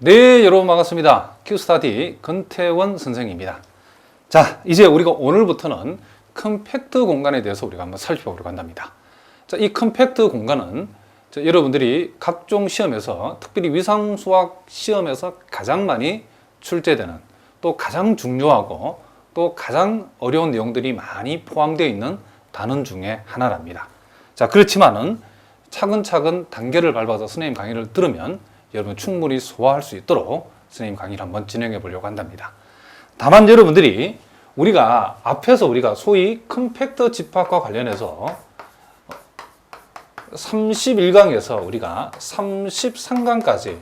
네, 여러분 반갑습니다. 큐스타디 권태원 선생입니다. 자, 이제 우리가 오늘부터는 컴팩트 공간에 대해서 우리가 한번 살펴보려고 한답니다. 자, 이 컴팩트 공간은 여러분들이 각종 시험에서, 특별히 위상수학 시험에서 가장 많이 출제되는, 또 가장 중요하고 또 가장 어려운 내용들이 많이 포함되어 있는 단원 중에 하나랍니다. 자, 그렇지만은 차근차근 단계를 밟아서 선생님 강의를 들으면 여러분 충분히 소화할 수 있도록 선생님 강의를 한번 진행해 보려고 한답니다. 다만 여러분들이 우리가 앞에서 우리가 소위 컴팩트 집합과 관련해서 31강에서 우리가 33강까지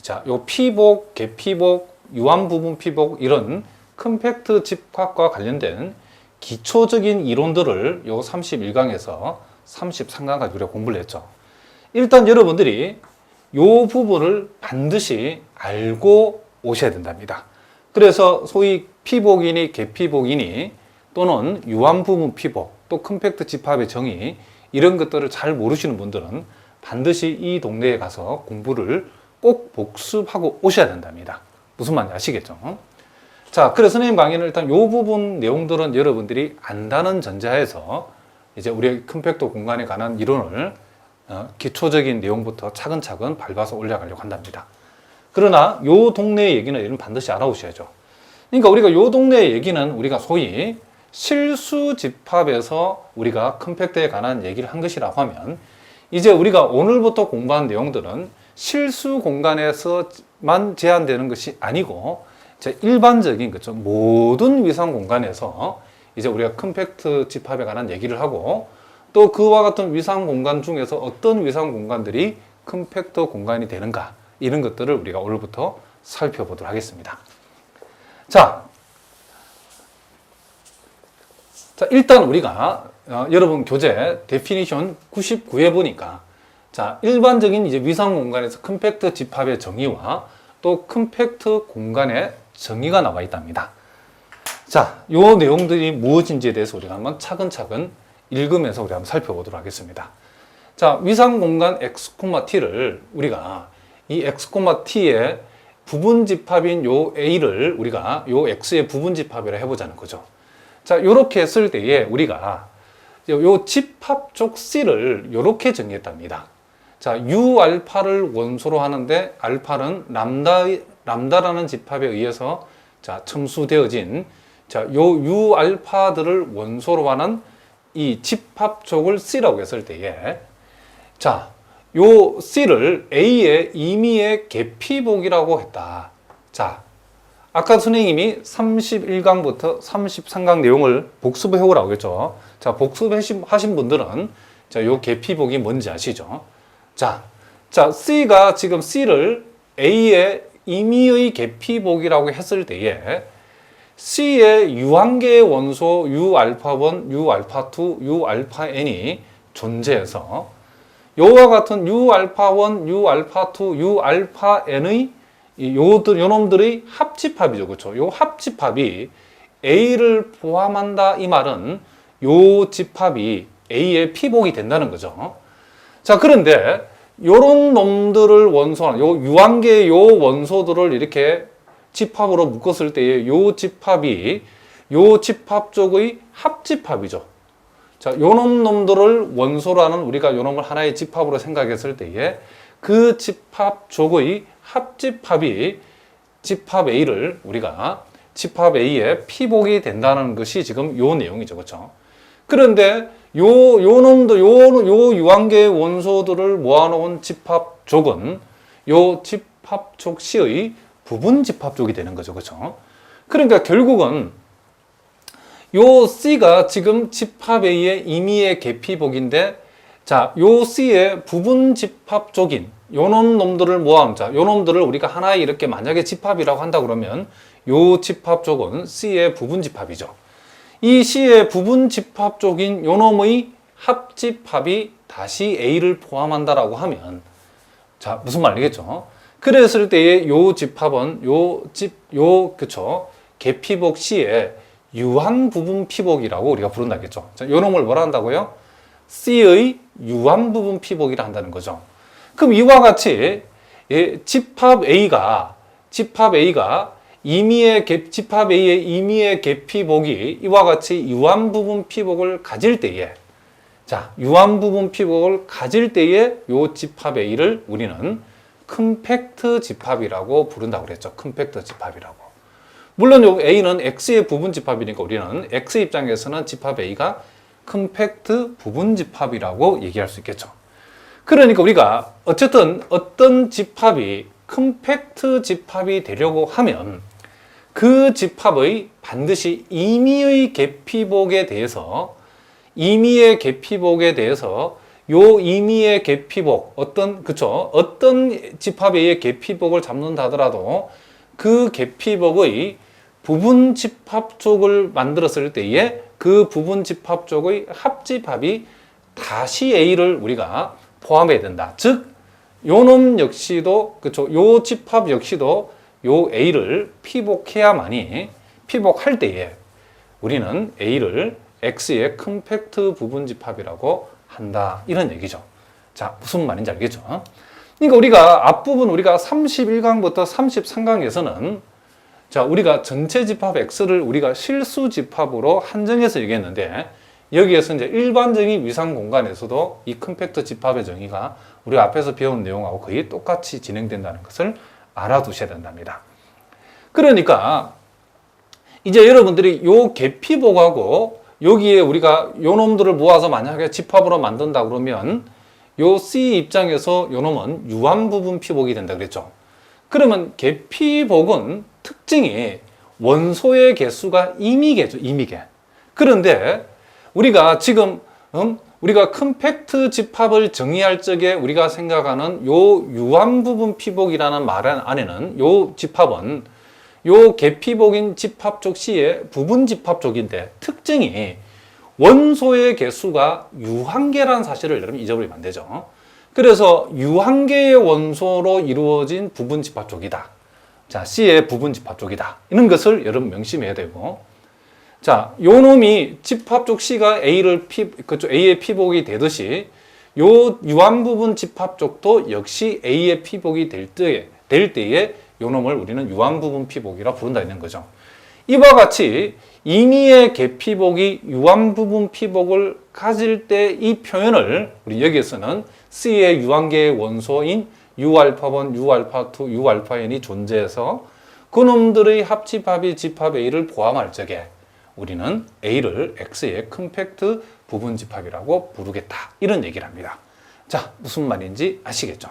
자, 요 피복, 개피복, 유한 부분 피복 이런 컴팩트 집합과 관련된 기초적인 이론들을 요 31강에서 33강까지 우리가 공부를 했죠. 일단 여러분들이 요 부분을 반드시 알고 오셔야 된답니다. 그래서 소위 피복이니 개피복이니 또는 유한 부분 피복 또 컴팩트 집합의 정의 이런 것들을 잘 모르시는 분들은 반드시 이 동네에 가서 공부를 꼭 복습하고 오셔야 된답니다. 무슨 말인지 아시겠죠? 자, 그래서 선생님 강의는 일단 요 부분 내용들은 여러분들이 안다는 전제하에서 이제 우리의 컴팩트 공간에 관한 이론을 기초적인 내용부터 차근차근 밟아서 올라가려고 한답니다. 그러나 요 동네의 얘기는 여러분 반드시 알아오셔야죠. 그러니까 우리가 요 동네의 얘기는 우리가 소위 실수 집합에서 우리가 컴팩트에 관한 얘기를 한 것이라고 하면 이제 우리가 오늘부터 공부한 내용들은 실수 공간에서만 제한되는 것이 아니고 일반적인 그죠 모든 위상 공간에서 이제 우리가 컴팩트 집합에 관한 얘기를 하고 또 그와 같은 위상 공간 중에서 어떤 위상 공간들이 컴팩트 공간이 되는가 이런 것들을 우리가 오늘부터 살펴보도록 하겠습니다. 자, 일단 우리가 여러분 교재 데피니션 99에 보니까 자, 일반적인 이제 위상 공간에서 컴팩트 집합의 정의와 또 컴팩트 공간의 정의가 나와 있답니다. 자, 요 내용들이 무엇인지에 대해서 우리가 한번 차근차근 읽으면서 우리 한번 살펴보도록 하겠습니다. 자, 위상 공간 x, t를 우리가 이 x, t의 부분 집합인 요 a를 우리가 요 x의 부분 집합이라 해보자는 거죠. 자, 요렇게 했을 때에 우리가 요 집합 쪽 c를 요렇게 정의했답니다. 자, u알파를 원소로 하는데 알파는 람다라는 집합에 의해서 자, 첨수되어진 자, 요 u알파들을 원소로 하는 이 집합 쪽을 C라고 했을 때에 자, 요 C를 A의 임의의 개피복이라고 했다. 자, 아까 선생님이 31강부터 33강 내용을 복습해 오라고 했죠. 자, 복습하신 분들은 자, 요 개피복이 뭔지 아시죠? 자, C가 지금 C를 A의 임의의 개피복이라고 했을 때에 C의 유한계의 원소 Uα1, Uα2, Uαn이 존재해서 요와 같은 Uα1, Uα2, Uαn의 요놈들의 합집합이죠. 그렇죠? 요 합집합이 A를 포함한다 이 말은 요 집합이 A의 피복이 된다는 거죠. 자, 그런데 요런 놈들을 원소하는 요 유한계의 요 원소들을 이렇게 집합으로 묶었을 때에 요 집합이 요 집합 쪽의 합집합이죠. 자, 요놈 놈들을 원소로 하는 우리가 요놈을 하나의 집합으로 생각했을 때에 그 집합 쪽의 합집합이 집합 A를 우리가 집합 A의 피복이 된다는 것이 지금 요 내용이죠. 그렇죠? 그런데 요 놈도 요 유한계의 원소들을 모아놓은 집합 쪽은 요 집합 쪽 C의 부분 집합 쪽이 되는 거죠. 그렇죠? 그러니까 결국은 요 C가 지금 집합 A의 임의의 개피복인데 자, 요 C의 부분 집합 쪽인 요놈 놈들을 모아놓은 자, 요 놈들을 우리가 하나의 이렇게 만약에 집합이라고 한다 그러면 요 집합 쪽은 C의 부분 집합이죠. 이 C의 부분 집합 쪽인 요 놈의 합집합이 다시 A를 포함한다라고 하면 자, 무슨 말이겠죠? 그랬을 때의 요 집합은 그쵸? 개피복 C의 유한 부분 피복이라고 우리가 부른다겠죠. 자, 요 놈을 뭐라 한다고요? C의 유한 부분 피복이라 한다는 거죠. 그럼 이와 같이 집합 A가 집합 A의 임의의 개피복이 이와 같이 유한부분 피복을 가질 때에, 자, 유한부분 피복을 가질 때에 요 집합 A를 우리는 컴팩트 집합이라고 부른다고 그랬죠. 컴팩트 집합이라고. 물론 요 A는 X의 부분 집합이니까 우리는 X 입장에서는 집합 A가 컴팩트 부분 집합이라고 얘기할 수 있겠죠. 그러니까 우리가 어쨌든 어떤 집합이 컴팩트 집합이 되려고 하면 그 집합의 반드시 임의의 개피복에 대해서 요 임의의 개피복 어떤 집합 A의 개피복을 잡는다 하더라도 그 개피복의 부분 집합쪽을 만들었을 때에 그 부분 집합쪽의 합집합이 다시 A를 우리가 포함해야 된다. 즉, 요놈 역시도, 요 집합 역시도 요 A를 피복해야만이, 피복할 때에 우리는 A를 X의 컴팩트 부분 집합이라고 한다. 이런 얘기죠. 자, 무슨 말인지 알겠죠? 그러니까 우리가 앞부분 우리가 31강부터 33강에서는 자, 우리가 전체 집합 X를 우리가 실수 집합으로 한정해서 얘기했는데 여기에서 이제 일반적인 위상 공간에서도 이 컴팩트 집합의 정의가 우리 앞에서 배운 내용하고 거의 똑같이 진행된다는 것을 알아두셔야 된답니다. 그러니까 이제 여러분들이 요 개피복하고 여기에 우리가 요 놈들을 모아서 만약에 집합으로 만든다 그러면 요 C 입장에서 요 놈은 유한부분 피복이 된다 그랬죠. 그러면 개피복은 특징이 원소의 개수가 임의계죠, 임의계. 그런데 우리가 지금 우리가 컴팩트 집합을 정의할 적에 우리가 생각하는 요 유한부분 피복이라는 말 안에는 요 집합은 요 개피복인 집합 쪽 C의 부분 집합 쪽인데 특징이 원소의 개수가 유한계라는 사실을 여러분 잊어버리면 안 되죠. 그래서 유한계의 원소로 이루어진 부분 집합 쪽이다. 자, C의 부분 집합 쪽이다. 이런 것을 여러분 명심해야 되고, 자, 요 놈이 집합 쪽 C가 A의 피복이 되듯이 요 유한부분 집합 쪽도 역시 A의 피복이 될 때에 요 놈을 우리는 유한부분 피복이라 부른다 있는 거죠. 이와 같이 임의의 개피복이 유한부분 피복을 가질 때 이 표현을 우리 여기에서는 C의 유한계의 원소인 Uα1, Uα2, Uαn이 존재해서 그놈들의 합집합이 집합 A를 포함할 적에 우리는 A를 X의 컴팩트 부분 집합이라고 부르겠다. 이런 얘기를 합니다. 자, 무슨 말인지 아시겠죠?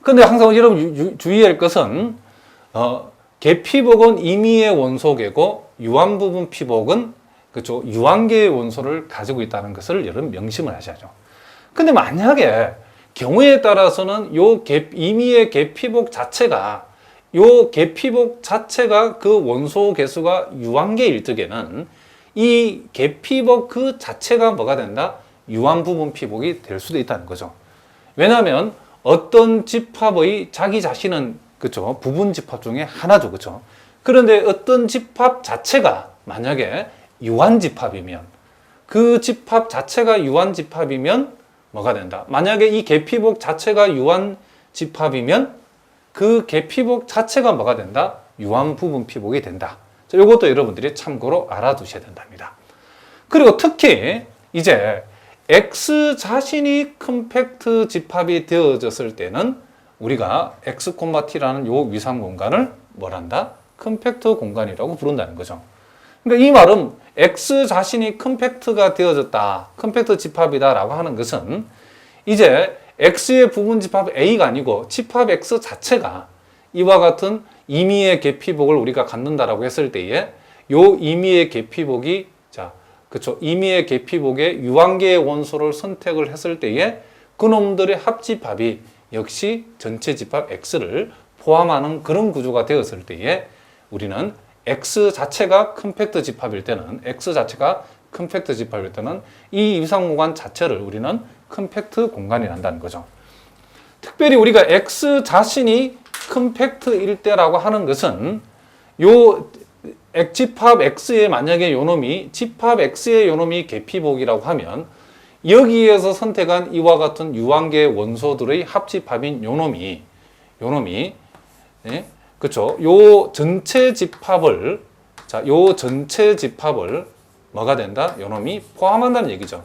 근데 항상 여러분 주의할 것은 개피복은 임의의 원소계고 유한부분 피복은 유한계의 원소를 가지고 있다는 것을 여러분 명심을 하셔야죠. 근데 만약에 경우에 따라서는 임의의 개피복 자체가 그 원소 개수가 유한계일 적에는 이 개피복 그 자체가 뭐가 된다? 유한부분 피복이 될 수도 있다는 거죠. 왜냐하면 어떤 집합의 자기 자신은 부분 집합 중에 하나죠. 그렇죠? 그런데 어떤 집합 자체가 만약에 유한집합이면 그 집합 자체가 유한집합이면 뭐가 된다? 만약에 이 개피복 자체가 유한집합이면 그 개피복 자체가 뭐가 된다? 유한부분 피복이 된다. 이것도 여러분들이 참고로 알아두셔야 된답니다. 그리고 특히 이제 X 자신이 컴팩트 집합이 되어졌을 때는 우리가 X, T라는 요 위상 공간을 뭐란다? 컴팩트 공간이라고 부른다는 거죠. 그러니까 이 말은 X 자신이 컴팩트가 되어졌다, 컴팩트 집합이다 라고 하는 것은 이제 X의 부분 집합 A가 아니고 집합 X 자체가 이와 같은 임의의 개피복을 우리가 갖는다라고 했을 때에 요 임의의 개피복이 임의의 개피복에 유한계의 원소를 선택을 했을 때에 그놈들의 합집합이 역시 전체 집합 X를 포함하는 그런 구조가 되었을 때에 우리는 X 자체가 컴팩트 집합일 때는 이 위상공간 자체를 우리는 컴팩트 공간이란다는 거죠. 특별히 우리가 X 자신이 컴팩트일 때라고 하는 것은 요 집합 X의 만약에 요놈이 집합 X의 요놈이 개피복이라고 하면 여기에서 선택한 이와 같은 유한계 원소들의 합집합인 요놈이 예? 그렇죠? 요 전체 집합을 요 전체 집합을 뭐가 된다? 요놈이 포함한다는 얘기죠.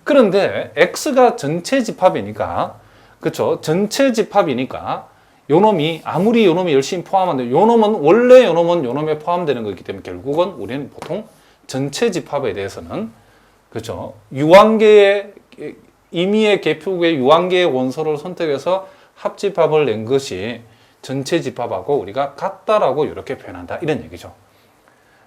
그런데 X가 전체 집합이니까 그렇죠? 전체 집합이니까 요놈이 아무리 요놈이 열심히 포함한데 요놈은 원래 요놈에 포함되는 거기 때문에 결국은 우리는 보통 전체 집합에 대해서는 그렇죠? 유한계의 임의의 개표구의 유한계의 원소를 선택해서 합집합을 낸 것이 전체 집합하고 우리가 같다라고 이렇게 표현한다 이런 얘기죠.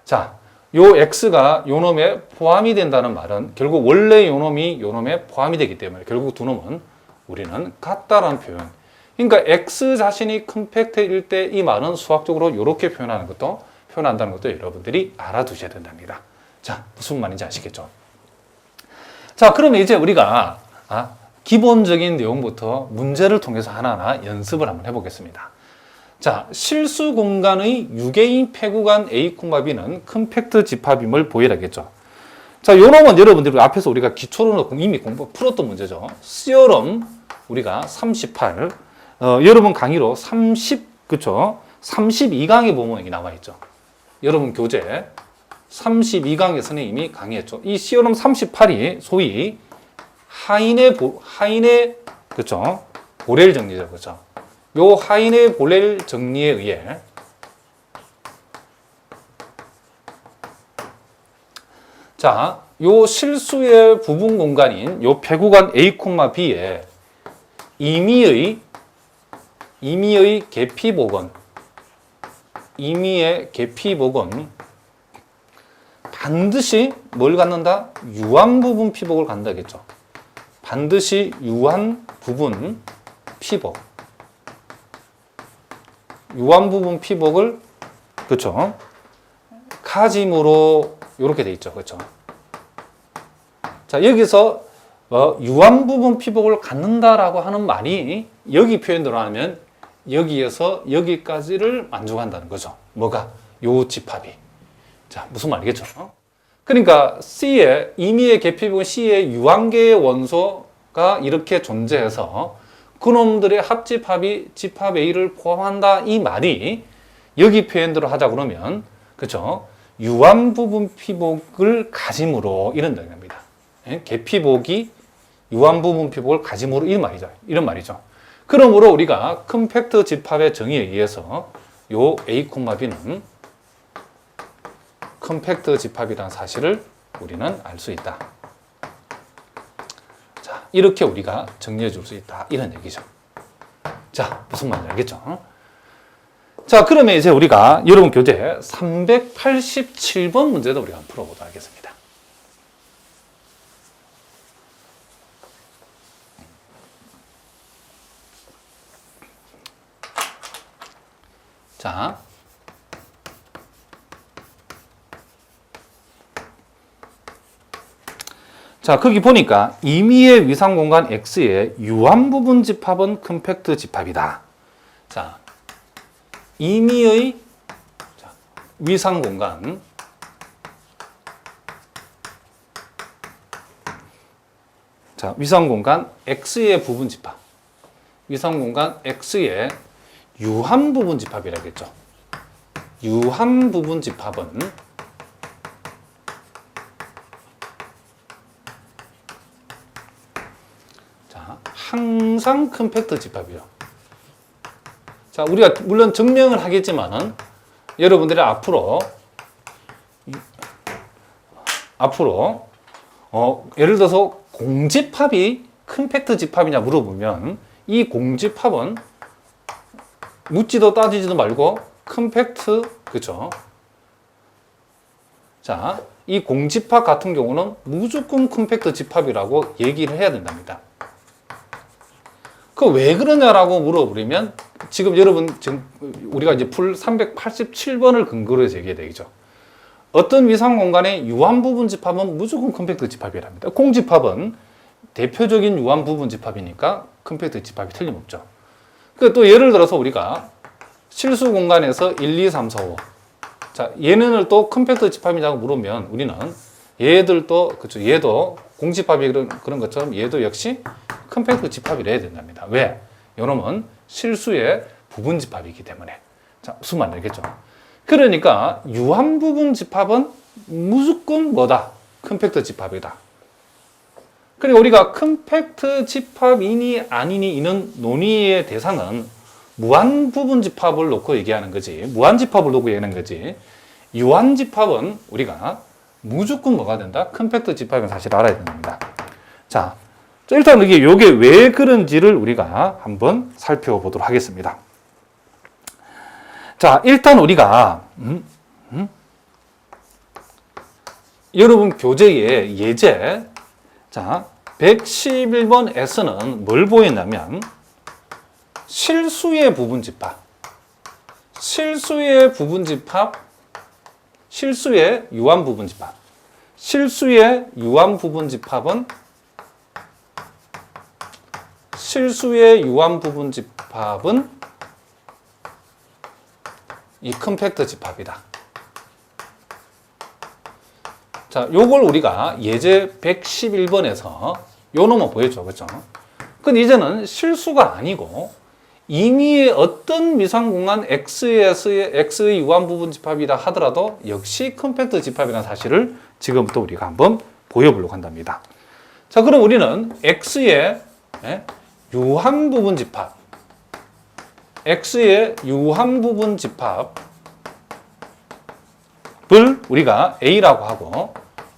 자, 요 X가 요놈에 포함이 된다는 말은 결국 원래 요놈이 요놈에 포함이 되기 때문에 결국 두 놈은 우리는 같다라는 표현. 그러니까 X 자신이 컴팩트일 때 이 말은 수학적으로 이렇게 표현한다는 것도 여러분들이 알아두셔야 된답니다. 자, 무슨 말인지 아시겠죠? 자, 그러면 이제 우리가 기본적인 내용부터 문제를 통해서 하나하나 연습을 한번 해보겠습니다. 자, 실수 공간의 유개인 폐구간 A, B는 컴팩트 집합임을 보여야겠죠. 자, 요 놈은 여러분들 앞에서 우리가 기초로 이미 풀었던 문제죠. 시어럼 우리가 38, 여러분 강의로 32강에 보면 여기 나와 있죠. 여러분 교재 32강에서는 이미 강의했죠. 이 시어럼 38이 소위 하인의 그렇죠? 보렐 정리죠. 그렇죠? 요 하인의 보렐 정리에 의해 자, 요 실수의 부분 공간인 요 폐구간 A, B에 임의의 계피복은 반드시 뭘 갖는다? 유한 부분 피복을 갖는다겠죠. 반드시 유한 부분 피복. 유한 부분 피복을 그렇죠? 가짐으로 이렇게 돼 있죠. 그렇죠? 자, 여기서 유한 부분 피복을 갖는다라고 하는 말이 여기 표현대로 하면 여기에서 여기까지를 만족한다는 거죠. 뭐가? 요 집합이. 자, 무슨 말이겠죠? 그러니까 C의 임의의 계피복은 C의 유한계의 원소가 이렇게 존재해서 그놈들의 합집합이 집합 A를 포함한다 이 말이 여기 표현대로 하자 그러면 그렇죠? 유한 부분 피복을 가짐으로 이런다는 겁니다. 계피복이 유한 부분 피복을 가짐으로 이런 말이죠. 그러므로 우리가 컴팩트 집합의 정의에 의해서 요 A, B는 컴팩트 집합이라는 사실을 우리는 알 수 있다. 자, 이렇게 우리가 정리해 줄 수 있다. 이런 얘기죠. 자, 무슨 말인지 알겠죠? 자, 그러면 이제 우리가 여러분 교재 387번 문제도 우리가 한번 풀어보도록 하겠습니다. 자, 거기 보니까 임의의 위상 공간 X의 유한 부분 집합은 컴팩트 집합이다. 자, 임의의 위상 공간 위상 공간 X의 부분 집합. 위상 공간 X의 유한 부분 집합이라겠죠. 유한 부분 집합은 항상 컴팩트 집합이죠. 자, 우리가 물론 증명을 하겠지만은 여러분들이 앞으로 예를 들어서 공집합이 컴팩트 집합이냐 물어보면 이 공집합은 묻지도 따지지도 말고 컴팩트 그죠? 자, 이 공집합 같은 경우는 무조건 컴팩트 집합이라고 얘기를 해야 된답니다. 그 왜 그러냐라고 물어보면 지금 우리가 이제 풀 387번을 근거로 해서 얘기해야 되겠죠. 어떤 위상 공간의 유한 부분 집합은 무조건 컴팩트 집합이랍니다. 공집합은 대표적인 유한 부분 집합이니까 컴팩트 집합이 틀림없죠. 또 예를 들어서 우리가 실수 공간에서 1, 2, 3, 4, 5. 자, 얘네를 또 컴팩트 집합이냐고 물으면 우리는 얘도 공집합이 그런 것처럼 얘도 역시 컴팩트 집합이라 해야 된답니다. 왜? 요놈은 실수의 부분 집합이기 때문에. 자, 무슨 말인지 알겠죠? 그러니까 유한 부분 집합은 무조건 뭐다? 컴팩트 집합이다. 그리고 우리가 컴팩트 집합이니 아니니 이런 논의의 대상은 무한 부분 집합을 놓고 얘기하는 거지, 무한 집합을 놓고 얘기하는 거지, 유한 집합은 우리가 무조건 뭐가 된다? 컴팩트 집합은 사실 알아야 됩니다. 자, 일단 이게 왜 그런지를 우리가 한번 살펴보도록 하겠습니다. 자, 일단 우리가 여러분 교재의 예제, 자, 111번 S는 뭘 보였냐면 실수의 부분 집합, 실수의 부분 집합, 실수의 유한 부분 집합, 실수의 유한 부분 집합은 이 컴팩트 집합이다. 자, 요걸 우리가 예제 111번에서 요 놈을 보여줘. 그죠? 근데 이제는 실수가 아니고 임의의 어떤 미상공간 X의 유한 부분 집합이라 하더라도 역시 컴팩트 집합이라는 사실을 지금부터 우리가 한번 보여보려고 한답니다. 자, 그럼 우리는 X의 유한 부분 집합, X의 유한 부분 집합을 우리가 A라고 하고,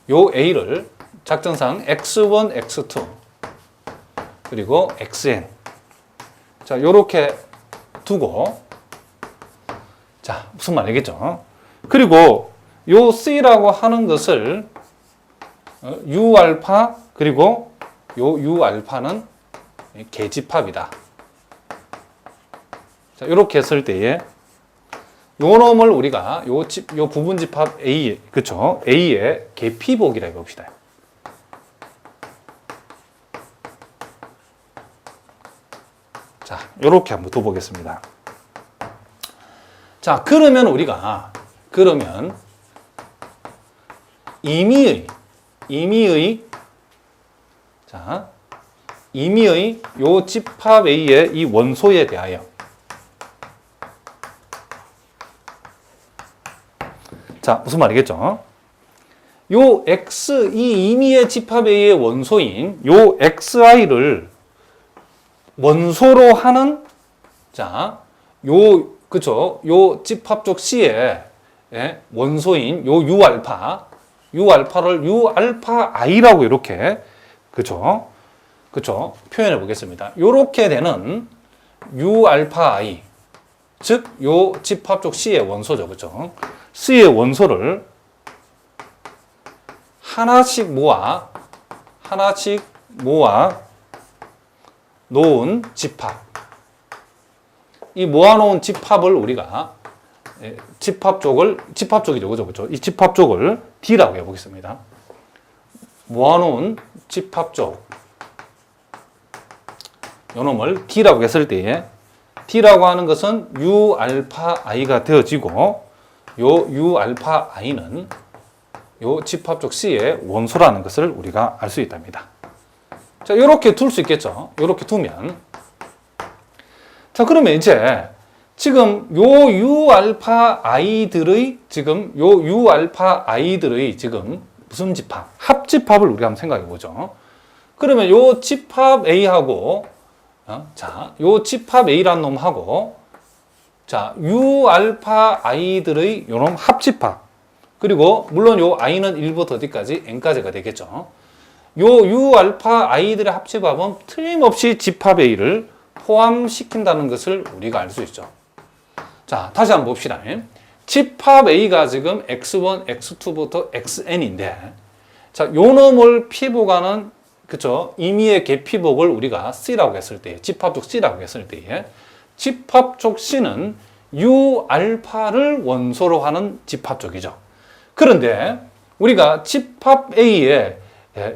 요 A를 작전상 X1, X2 그리고 XN, 자, 요렇게 두고, 자, 무슨 말이겠죠? 그리고 요 C라고 하는 것을 U알파, 그리고 요 U알파는 계집합이다. 자, 요렇게 했을 때에 요 놈을 우리가 요 부분 집합 A, 그쵸? A의 계피복이라 해봅시다. 자, 요렇게 한번 둬보겠습니다. 자, 그러면 우리가, 임의의 요 집합 A의 이 원소에 대하여, 자, 무슨 말이겠죠? 요 X, 이 임의의 집합 A의 원소인 요 XI를 원소로 하는, 자, 그쵸? 요 집합 쪽 C의 원소인 요 U알파를 U알파 I라고 이렇게, 그쵸? 표현해 보겠습니다. 요렇게 되는 U알파 I, 즉, 요 집합 쪽 C의 원소죠. 그쵸? C의 원소를 하나씩 모아 놓은 집합. 이 모아놓은 집합을 우리가 집합 쪽이죠. 그죠? 이 집합 쪽을 D라고 해보겠습니다. 모아놓은 집합 쪽. 요놈을 D라고 했을 때에 D라고 하는 것은 U알파 I가 되어지고, 요 U알파 I는 요 집합 쪽 C의 원소라는 것을 우리가 알 수 있답니다. 자, 요렇게 둘 수 있겠죠. 요렇게 두면. 자, 그러면 이제 지금 요 U알파 I들의 지금 무슨 집합? 합집합을 우리가 한번 생각해 보죠. 그러면 요 집합 A하고, 자, 요 집합 A라는 놈하고, 자, U알파 I들의 요놈 합집합. 그리고 물론 요 I는 1부터 어디까지? N까지가 되겠죠. 요 U알파 I들의 합집합은 틀림없이 집합 A를 포함시킨다는 것을 우리가 알 수 있죠. 자, 다시 한번 봅시다. 집합 A가 지금 X1, X2부터 XN인데, 자, 요 놈을 피복하는, 그쵸? 임의의 계피복을 우리가 C라고 했을 때, 집합 쪽 C라고 했을 때에, 집합 쪽 C는 U알파를 원소로 하는 집합 쪽이죠. 그런데 우리가 집합 A의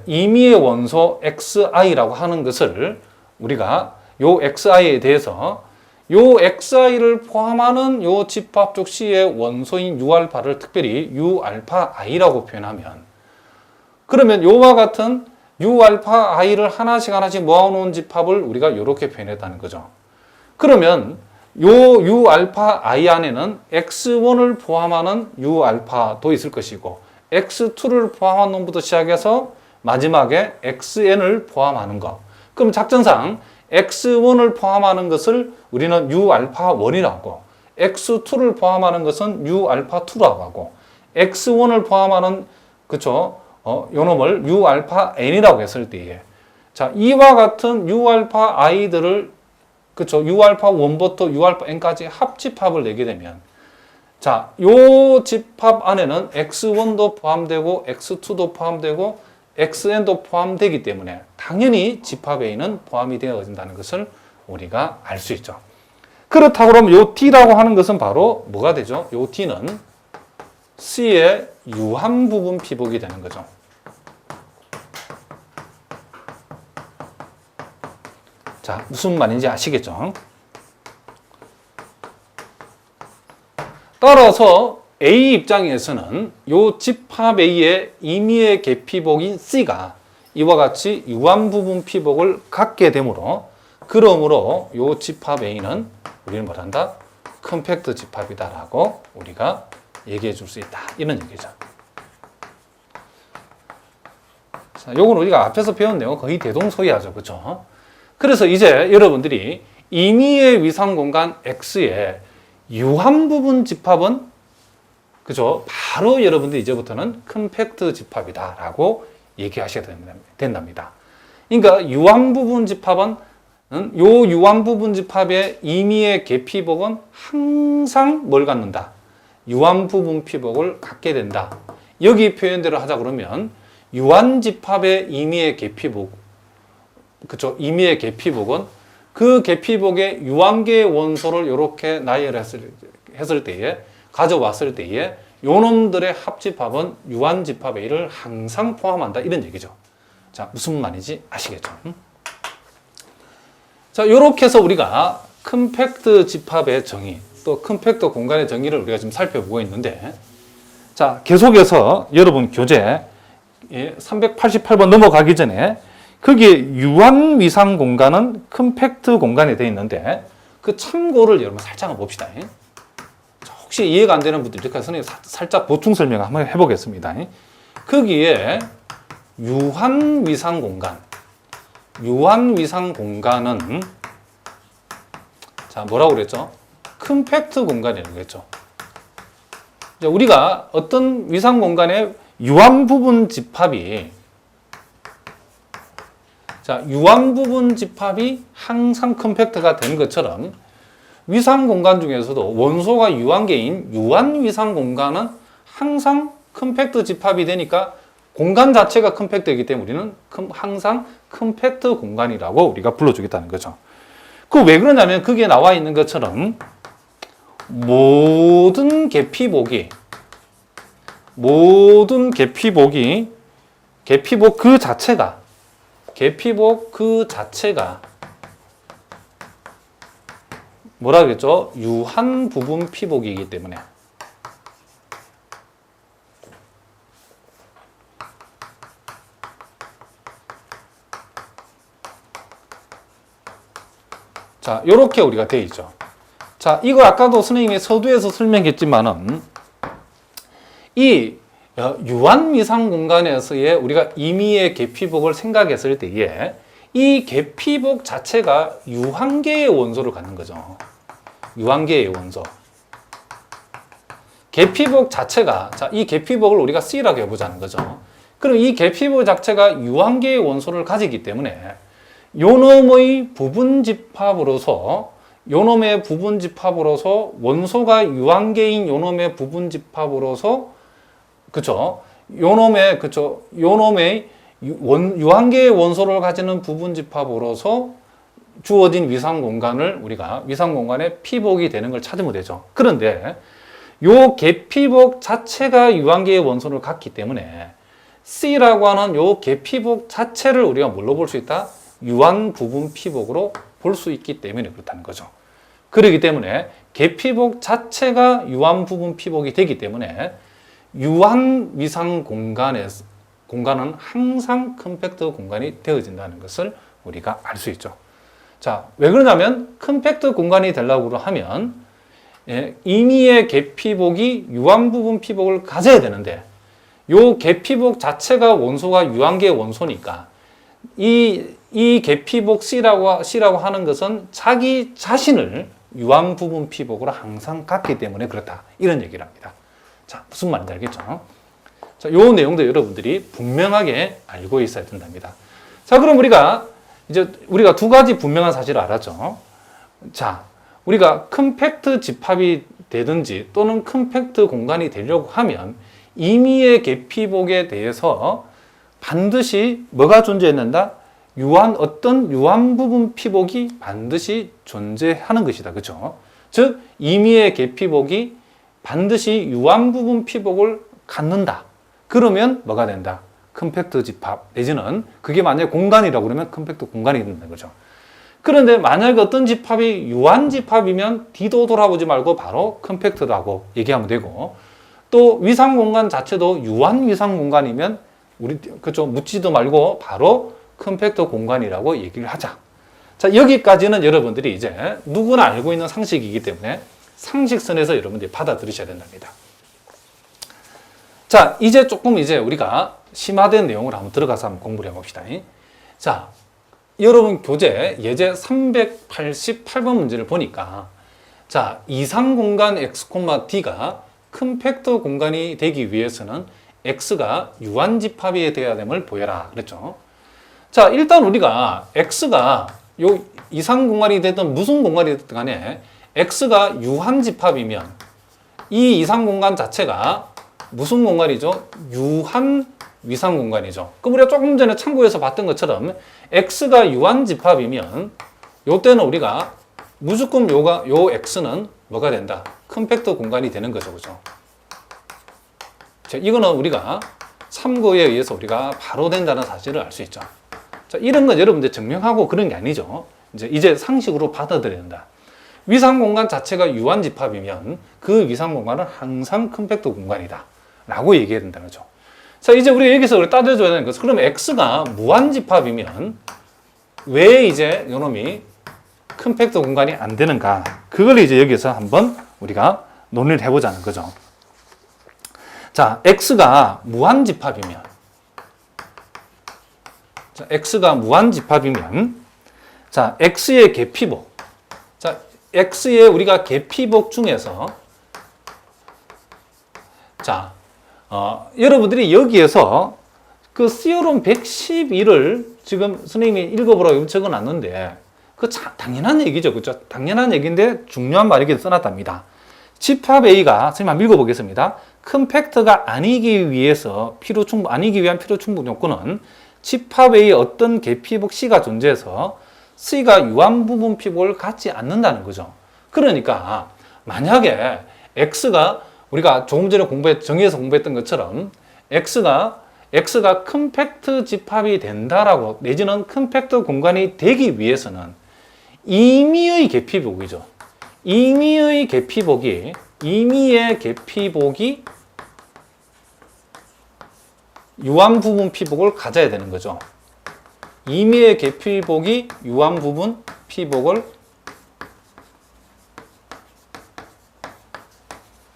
임의의 원소 XI라고 하는 것을 우리가 요 XI에 대해서 요 XI를 포함하는 요 집합 쪽 C의 원소인 U알파를 특별히 U알파 I라고 표현하면, 그러면 요와 같은 U알파 i를 하나씩 모아놓은 집합을 우리가 이렇게 표현했다는 거죠. 그러면 요 U알파 i 안에는 X1을 포함하는 U알파도 있을 것이고 X2를 포함한 놈부터 시작해서 마지막에 XN을 포함하는 것. 그럼 작전상 X1을 포함하는 것을 우리는 U알파1이라고, X2를 포함하는 것은 U알파2라고 하고, X1을 포함하는 그쵸? 요 놈을 U알파-n이라고 했을 때에, 자, 이와 같은 U알파 i들을 그쵸? U알파1부터 U알파-n까지 합집합을 내게 되면, 자, 요 집합 안에는 X1도 포함되고, X2도 포함되고, XN도 포함되기 때문에 당연히 집합 A는 포함이 되어진다는 것을 우리가 알 수 있죠. 그렇다고 그러면 요 T라고 하는 것은 바로 뭐가 되죠? 요 T는 C의 유한 부분 피복이 되는 거죠. 자, 무슨 말인지 아시겠죠? 따라서 A 입장에서는 요 집합 A의 임의의 개피복인 C가 이와 같이 유한 부분 피복을 갖게 되므로, 그러므로 요 집합 A는 우리는 뭐란다? 컴팩트 집합이다라고 우리가 얘기해 줄 수 있다. 이런 얘기죠. 자, 요건 우리가 앞에서 배운 내용 거의 대동소이하죠. 그렇죠? 그래서 이제 여러분들이 임의의 위상 공간 X의 유한 부분 집합은 그죠? 바로 여러분들이 이제부터는 컴팩트 집합이다라고 얘기하셔야 된답니다. 그러니까 유한 부분 집합은 요 유한 부분 집합의 임의의 개피복은 항상 뭘 갖는다? 유한 부분 피복을 갖게 된다. 여기 표현대로 하자 그러면 유한 집합의 임의의 개피복, 그죠? 임의의 개피복은 그 개피복의 유한계의 원소를 이렇게 나열했을 때에, 가져왔을 때에 요놈들의 합집합은 유한 집합 A를 항상 포함한다. 이런 얘기죠. 자, 무슨 말인지 아시겠죠? 자, 이렇게 해서 우리가 컴팩트 집합의 정의, 또 컴팩트 공간의 정의를 우리가 지금 살펴보고 있는데, 자, 계속해서 여러분 교재 388번 넘어가기 전에 거기에 유한 위상 공간은 컴팩트 공간에 되어 있는데 그 참고를 여러분 살짝 한번 봅시다. 혹시 이해가 안 되는 분들 이렇게 선생님이 살짝 보충 설명 한번 해보겠습니다. 거기에 유한 위상 공간, 유한 위상 공간은 자, 뭐라고 그랬죠? 컴팩트 공간이라고 그랬죠. 우리가 어떤 위상 공간의 유한 부분 집합이, 자, 유한 부분 집합이 항상 컴팩트가 되는 것처럼 위상 공간 중에서도 원소가 유한계인 유한 위상 공간은 항상 컴팩트 집합이 되니까 공간 자체가 컴팩트이기 때문에 우리는 항상 컴팩트 공간이라고 우리가 불러주겠다는 거죠. 그 왜 그러냐면 거기에 나와 있는 것처럼 모든 개피복이 개피복 그 자체가 뭐라 그랬죠? 유한 부분 피복이기 때문에. 자, 요렇게 우리가 되어 있죠. 자, 이거 아까도 선생님이 서두에서 설명했지만은 이 유한 위상 공간에서의 우리가 임의의 개피복을 생각했을 때에 이 개피복 자체가 유한계의 원소를 갖는 거죠. 유한계의 원소. 개피복 자체가, 자, 이 개피복을 우리가 C라고 해보자는 거죠. 그럼 이 개피복 자체가 유한계의 원소를 가지기 때문에 요놈의 부분 집합으로서 원소가 유한계인 요놈의 부분 집합으로서 그쵸? 요놈의 유한계의 원소를 가지는 부분 집합으로서 주어진 위상 공간을 우리가 위상 공간의 피복이 되는 걸 찾으면 되죠. 그런데 요 개피복 자체가 유한계의 원소를 갖기 때문에 C라고 하는 요 개피복 자체를 우리가 뭘로 볼 수 있다? 유한 부분 피복으로 볼 수 있기 때문에 그렇다는 거죠. 그렇기 때문에 개피복 자체가 유한 부분 피복이 되기 때문에 유한 위상 공간에서 공간은 항상 컴팩트 공간이 되어진다는 것을 우리가 알 수 있죠. 자, 왜 그러냐면 컴팩트 공간이 되려고 하면 임의의 계피복이 유한 부분 피복을 가져야 되는데 요 계피복 자체가 원소가 유한계의 원소니까 이 계피복 C라고 하는 것은 자기 자신을 유한 부분 피복으로 항상 갖기 때문에 그렇다. 이런 얘기를 합니다. 자, 무슨 말인지 알겠죠? 자, 요 내용도 여러분들이 분명하게 알고 있어야 된답니다. 자, 그럼 우리가 두 가지 분명한 사실을 알았죠. 자, 우리가 컴팩트 집합이 되든지 또는 컴팩트 공간이 되려고 하면 임의의 계피복에 대해서 반드시 뭐가 존재했는다? 어떤 유한 부분 피복이 반드시 존재하는 것이다. 그렇죠? 즉 임의의 계피복이 반드시 유한 부분 피복을 갖는다. 그러면 뭐가 된다? 컴팩트 집합 내지는 그게 만약에 공간이라고 그러면 컴팩트 공간이 된다는 거죠. 그런데 만약에 어떤 집합이 유한 집합이면 뒤도 돌아보지 말고 바로 컴팩트라고 얘기하면 되고 또 위상 공간 자체도 유한 위상 공간이면 묻지도 말고 바로 컴팩트 공간이라고 얘기를 하자. 자, 여기까지는 여러분들이 이제 누구나 알고 있는 상식이기 때문에 상식선에서 여러분들이 받아들이셔야 된답니다. 자, 이제 우리가 심화된 내용을 한번 들어가서 한번 공부를 해봅시다. 자, 여러분 교재 예제 388번 문제를 보니까 자, 이상 공간 x, d가 컴팩트 공간이 되기 위해서는 x가 유한 집합이 되어야 됨을 보여라. 그랬죠? 자, 일단 우리가 x가 요 이상 공간이 되든 무슨 공간이 됐든 간에 x가 유한 집합이면 이 이상 공간 자체가 무슨 공간이죠? 유한 위상 공간이죠. 그럼 우리가 조금 전에 참고해서 봤던 것처럼 x가 유한 집합이면 요때는 우리가 무조건 요 x는 뭐가 된다? 컴팩트 공간이 되는 거죠. 그죠? 자, 이거는 우리가 참고에 의해서 우리가 바로 된다는 사실을 알 수 있죠. 자, 이런 건 여러분들 증명하고 그런 게 아니죠. 이제 상식으로 받아들여야 된다. 위상 공간 자체가 유한 집합이면 그 위상 공간은 항상 컴팩트 공간이다. 라고 얘기해야 된다는 거죠. 자, 이제 우리 여기서 따져줘야 되는 것은 그럼 x가 무한 집합이면 왜 이제 요놈이 컴팩트 공간이 안 되는가? 그걸 이제 여기서 한번 우리가 논의를 해보자는 거죠. 자, x가 무한 집합이면 자, x의 계피복. 자, x의 우리가 계피복 중에서 자, 여러분들이 여기에서 그 시오롬 112를 지금 선생님이 읽어보라고 적어 놨는데 당연한 얘기죠. 그렇죠? 당연한 얘기인데 중요한 말이 이렇게 써놨답니다. 집합 A가 선생님 한번 읽어보겠습니다. 컴팩트가 아니기 위한 필요 충분 요건은 집합 A의 어떤 계피복 C가 존재해서 C가 유한 부분 피복을 갖지 않는다는 거죠. 그러니까 만약에 X가 우리가 조금 전에 정의에서 공부했던 것처럼 X가 컴팩트 집합이 된다라고 내지는 컴팩트 공간이 되기 위해서는 임의의 계피복이죠. 임의의 계피복이 유한 부분 피복을 가져야 되는 거죠. 임의의 계피복이 유한 부분 피복을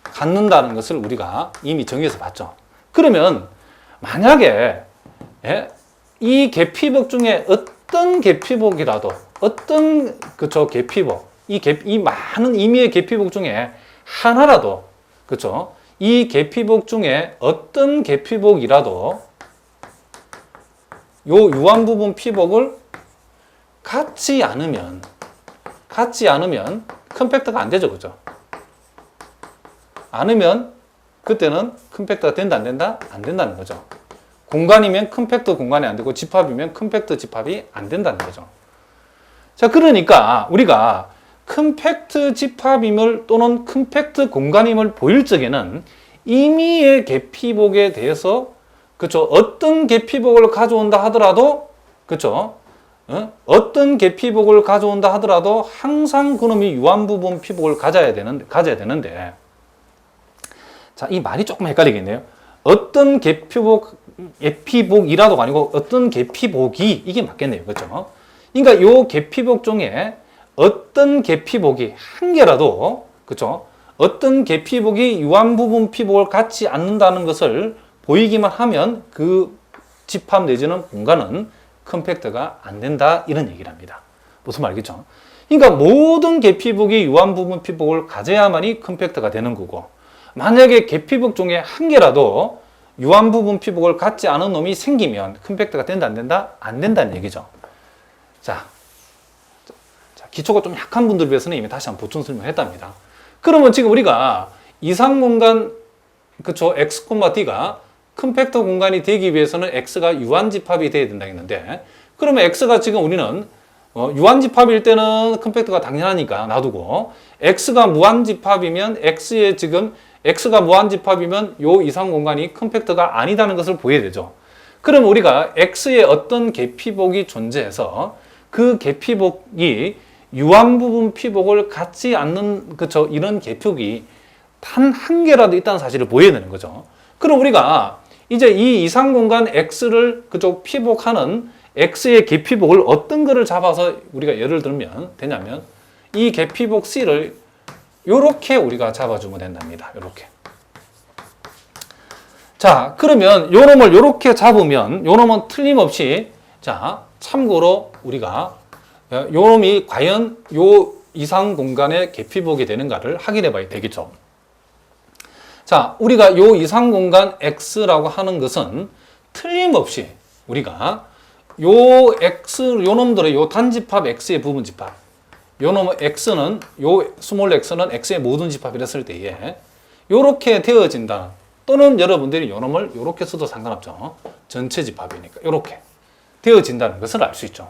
갖는다는 것을 우리가 이미 정의해서 봤죠. 그러면 만약에 이 계피복 중에 어떤 계피복이라도 계피복 이 많은 임의의 계피복 중에 하나라도 그렇죠? 이 계피복 중에 어떤 계피복이라도 요 유한 부분 피복을 갖지 않으면 컴팩트가 안 되죠. 그죠? 않으면 그때는 컴팩트가 된다 안 된다? 안 된다는 거죠. 공간이면 컴팩트 공간이 안 되고 집합이면 컴팩트 집합이 안 된다는 거죠. 자, 그러니까 우리가 컴팩트 집합임을 또는 컴팩트 공간임을 보일 적에는 임의의 계피복에 대해서 그렇죠. 어떤 계피복을 가져온다 하더라도 그렇죠. 어떤 계피복을 가져온다 하더라도 항상 그놈이 유한 부분 피복을 가져야 되는데 자, 이 말이 조금 헷갈리겠네요. 어떤 계피복 개피복이라도가 아니고 어떤 개피복이 이게 맞겠네요. 그렇죠? 그러니까 요 개피복 중에 어떤 개피복이 한 개라도 그렇죠? 어떤 개피복이 유한 부분 피복을 갖지 않는다는 것을 보이기만 하면 그 집합 내지는 공간은 컴팩트가 안 된다 이런 얘기를 합니다. 무슨 말이겠죠? 그러니까 모든 개피복이 유한 부분 피복을 가져야만이 컴팩트가 되는 거고 만약에 개피복 중에 한 개라도 유한 부분 피복을 갖지 않은 놈이 생기면 컴팩트가 된다 안 된다? 안 된다는 얘기죠. 자, 기초가 좀 약한 분들을 위해서는 이미 다시 한번 보충 설명을 했답니다. 그러면 지금 우리가 이상 공간 그쵸 x, d가 컴팩터 공간이 되기 위해서는 x가 유한집합이 돼야 된다 했는데 그러면 x가 지금 우리는 유한집합일 때는 컴팩터가 당연하니까 놔두고 x가 무한집합이면 x의 지금 x가 무한집합이면 요 이상 공간이 컴팩터가 아니다는 것을 보여야 되죠. 그럼 우리가 x의 어떤 개피복이 존재해서 그 개피복이 유한 부분 피복을 갖지 않는 그쵸 이런 개피복이 단 한 개라도 있다는 사실을 보여야 되는 거죠. 그럼 우리가 이제 이 이상 공간 x를 그쪽 피복하는 x의 개피복을 어떤 거를 잡아서 우리가 예를 들면 되냐면 이 개피복 c를 요렇게 우리가 잡아주면 된답니다. 요렇게. 자, 그러면 요 놈을 요렇게 잡으면 요 놈은 틀림없이 자, 참고로 우리가 요 놈이 과연 요 이상 공간의 개피복이 되는가를 확인해 봐야 되겠죠. 자, 우리가 요 이상 공간 x라고 하는 것은 틀림없이 우리가 요 x, 요 놈들의 요 단집합 x의 부분 집합 요 놈의 x는 요 스몰 x는 x의 모든 집합이라 했을 때에 요렇게 되어진다. 또는 여러분들이 요 놈을 요렇게 써도 상관없죠. 전체 집합이니까 요렇게 되어진다는 것을 알 수 있죠.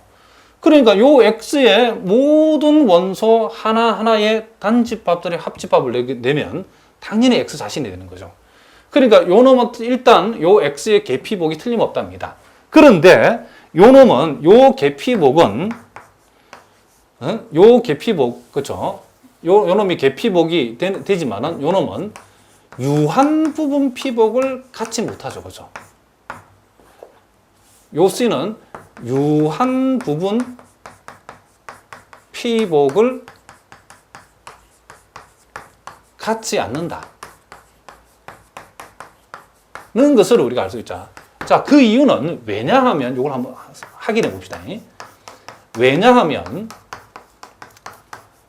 그러니까 요 x의 모든 원소 하나하나의 단집합들의 합집합을 내면 당연히 x 자신이 되는 거죠. 그러니까 요 놈은 일단 요 x의 개피복이 틀림없답니다. 그런데 요 놈은 요 개피복은 요 개피복 그렇죠? 요 놈이 개피복이 되지만은 요 놈은 유한 부분 피복을 갖지 못하죠. 그렇죠? 요 C는 유한 부분 피복을 갖지 않는다. 는 것을 우리가 알 수 있죠. 자, 그 이유는 왜냐하면 이걸 한번 확인해 봅시다. 왜냐하면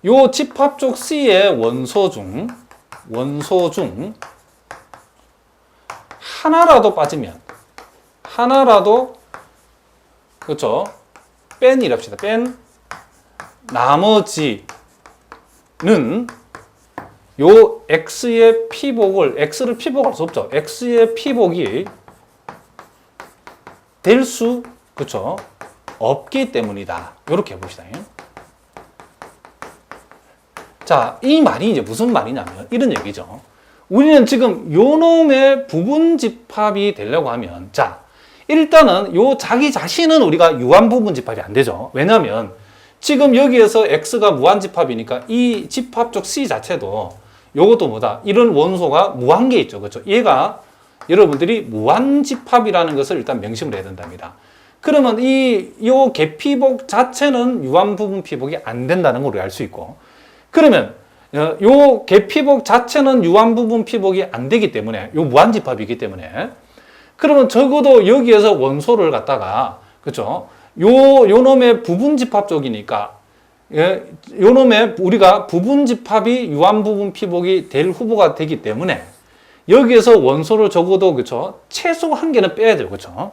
요 집합 쪽 C의 원소 중 하나라도 빠지면 하나라도 그렇죠? 뺀이랍시다. 뺀 나머지는 요 x의 피복을 x를 피복할 수 없죠. x의 피복이 될 수 그렇죠? 없기 때문이다. 이렇게 봅시다. 자, 이 말이 이제 무슨 말이냐면 이런 얘기죠. 우리는 지금 요 놈의 부분 집합이 되려고 하면 자, 일단은 요 자기 자신은 우리가 유한 부분 집합이 안 되죠. 왜냐하면 지금 여기에서 x가 무한 집합이니까 이 집합 쪽 C 자체도 요것도 뭐다? 이런 원소가 무한계 있죠. 그렇죠? 얘가 여러분들이 무한 집합이라는 것을 일단 명심을 해야 된답니다. 그러면 요 개피복 자체는 유한 부분 피복이 안 된다는 걸 알 수 있고 그러면 요 개피복 자체는 유한 부분 피복이 안 되기 때문에 요 무한 집합이기 때문에 그러면 적어도 여기에서 원소를 갖다가 그렇죠? 요 놈의 부분 집합 쪽이니까 요 놈의 우리가 부분 집합이 유한 부분 피복이 될 후보가 되기 때문에 여기에서 원소를 적어도 그렇죠? 최소 한 개는 빼야 돼요. 그렇죠?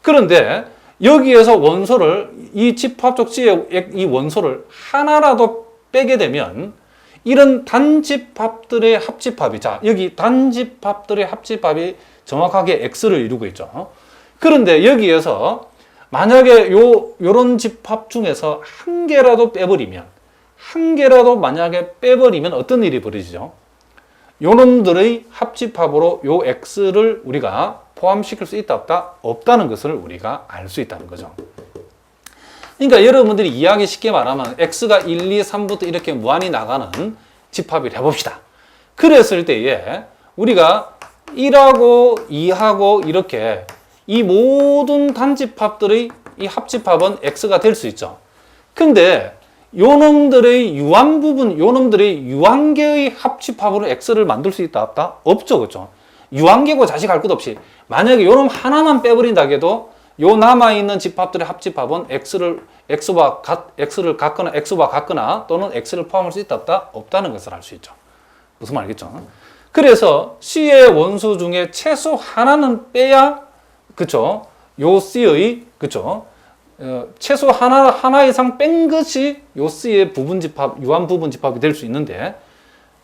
그런데 여기에서 원소를 이 집합 쪽 C의 이 원소를 하나라도 빼게 되면 이런 단집합들의 합집합이 자 여기 단집합들의 합집합이 정확하게 X를 이루고 있죠. 그런데 여기에서 만약에 요런 집합 중에서 한 개라도 빼버리면 한 개라도 만약에 빼버리면 어떤 일이 벌어지죠? 요놈들의 합집합으로 요 X를 우리가 포함시킬 수 있다 없다? 없다는 것을 우리가 알 수 있다는 거죠. 그러니까 여러분들이 이해하기 쉽게 말하면 X가 1, 2, 3부터 이렇게 무한히 나가는 집합을 해봅시다. 그랬을 때에 우리가 1하고 2하고 이렇게 이 모든 단집합들의 이 합집합은 X가 될 수 있죠. 근데 요놈들의 유한 부분, 요놈들의 유한계의 합집합으로 X를 만들 수 있다 없다? 없죠, 그렇죠? 유한계고 자식할 것 없이 만약에 요놈 하나만 빼버린다 해도 요 남아있는 집합들의 합집합은 X를 같거나 X와 같거나 또는 X를 포함할 수 있다 없다? 없다는 것을 알 수 있죠. 무슨 말 알겠죠? 그래서 C의 원수 중에 최소 하나는 빼야, 그쵸? 요 C의, 그쵸? 최소 하나 이상 뺀 것이 요 C의 부분집합, 유한 부분집합이 될 수 있는데,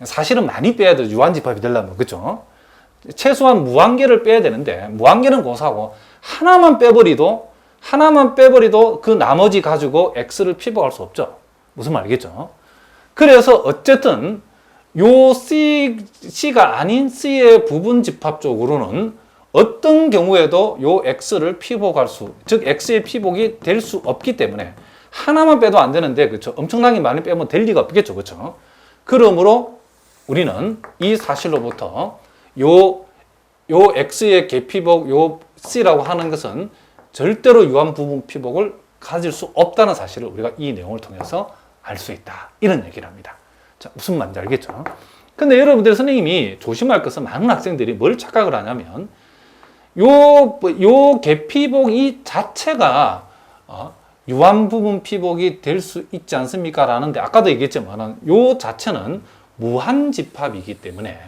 사실은 많이 빼야 돼요. 유한 집합이 되려면, 그쵸? 최소한 무한계를 빼야 되는데, 무한계는 고사하고, 하나만 빼버리도 그 나머지 가지고 X를 피복할 수 없죠. 무슨 말 알겠죠? 그래서 어쨌든, 요 C가 아닌 C의 부분집합 쪽으로는 어떤 경우에도 요 X를 피복할 수, 즉 X의 피복이 될 수 없기 때문에 하나만 빼도 안 되는데, 그렇죠? 엄청나게 많이 빼면 될 리가 없겠죠, 그렇죠? 그러므로 우리는 이 사실로부터 요 X의 개피복, 요 C라고 하는 것은 절대로 유한 부분 피복을 가질 수 없다는 사실을 우리가 이 내용을 통해서 알 수 있다. 이런 얘기를 합니다. 자, 무슨 말인지 알겠죠? 근데 여러분들 선생님이 조심할 것은 많은 학생들이 뭘 착각을 하냐면 요 개피복 이 자체가 유한 부분 피복이 될 수 있지 않습니까? 라는데 아까도 얘기했지만 요 자체는 무한집합이기 때문에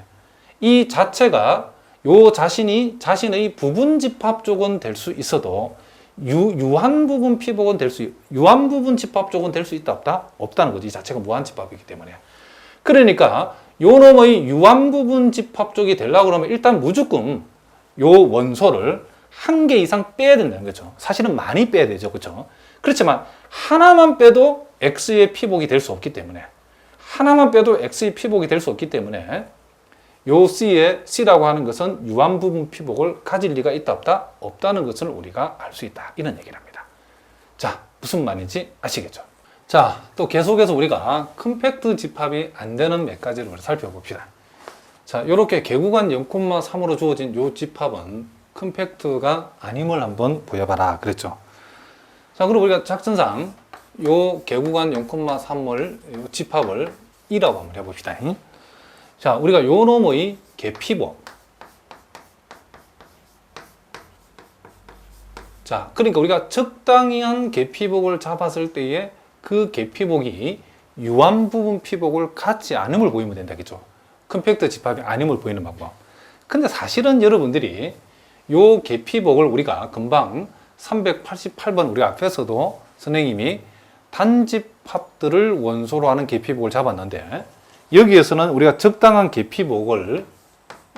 이 자체가 요 자신의 부분 집합 쪽은 될 수 있어도 유한 부분 피복은 유한 부분 집합 쪽은 될 수 있다 없다? 없다는 거지. 이 자체가 무한 집합이기 때문에. 그러니까 요 놈의 유한 부분 집합 쪽이 되려고 그러면 일단 무조건 요 원소를 한 개 이상 빼야 된다는 거죠. 사실은 많이 빼야 되죠. 그렇죠? 그렇지만 하나만 빼도 X의 피복이 될 수 없기 때문에 요 C라고 하는 것은 유한 부분 피복을 가질 리가 있다 없다? 없다는 것을 우리가 알 수 있다. 이런 얘기를 합니다. 자, 무슨 말인지 아시겠죠? 자, 또 계속해서 우리가 컴팩트 집합이 안 되는 몇 가지를 살펴봅시다. 자, 요렇게 개구간 0,3으로 주어진 요 집합은 컴팩트가 아님을 한번 보여봐라. 그랬죠? 자, 그럼 우리가 작전상 요 개구간 0,3을 요 집합을 2라고 한번 해봅시다. 자, 우리가 요 놈의 개피복. 자, 그러니까 우리가 적당한 개피복을 잡았을 때에 그 개피복이 유한 부분 피복을 갖지 않음을 보이면 된다겠죠. 컴팩트 집합이 아님을 보이는 방법. 근데 사실은 여러분들이 요 개피복을 우리가 금방 388번 우리 앞에서도 선생님이 단집합들을 원소로 하는 개피복을 잡았는데 여기에서는 우리가 적당한 개피복을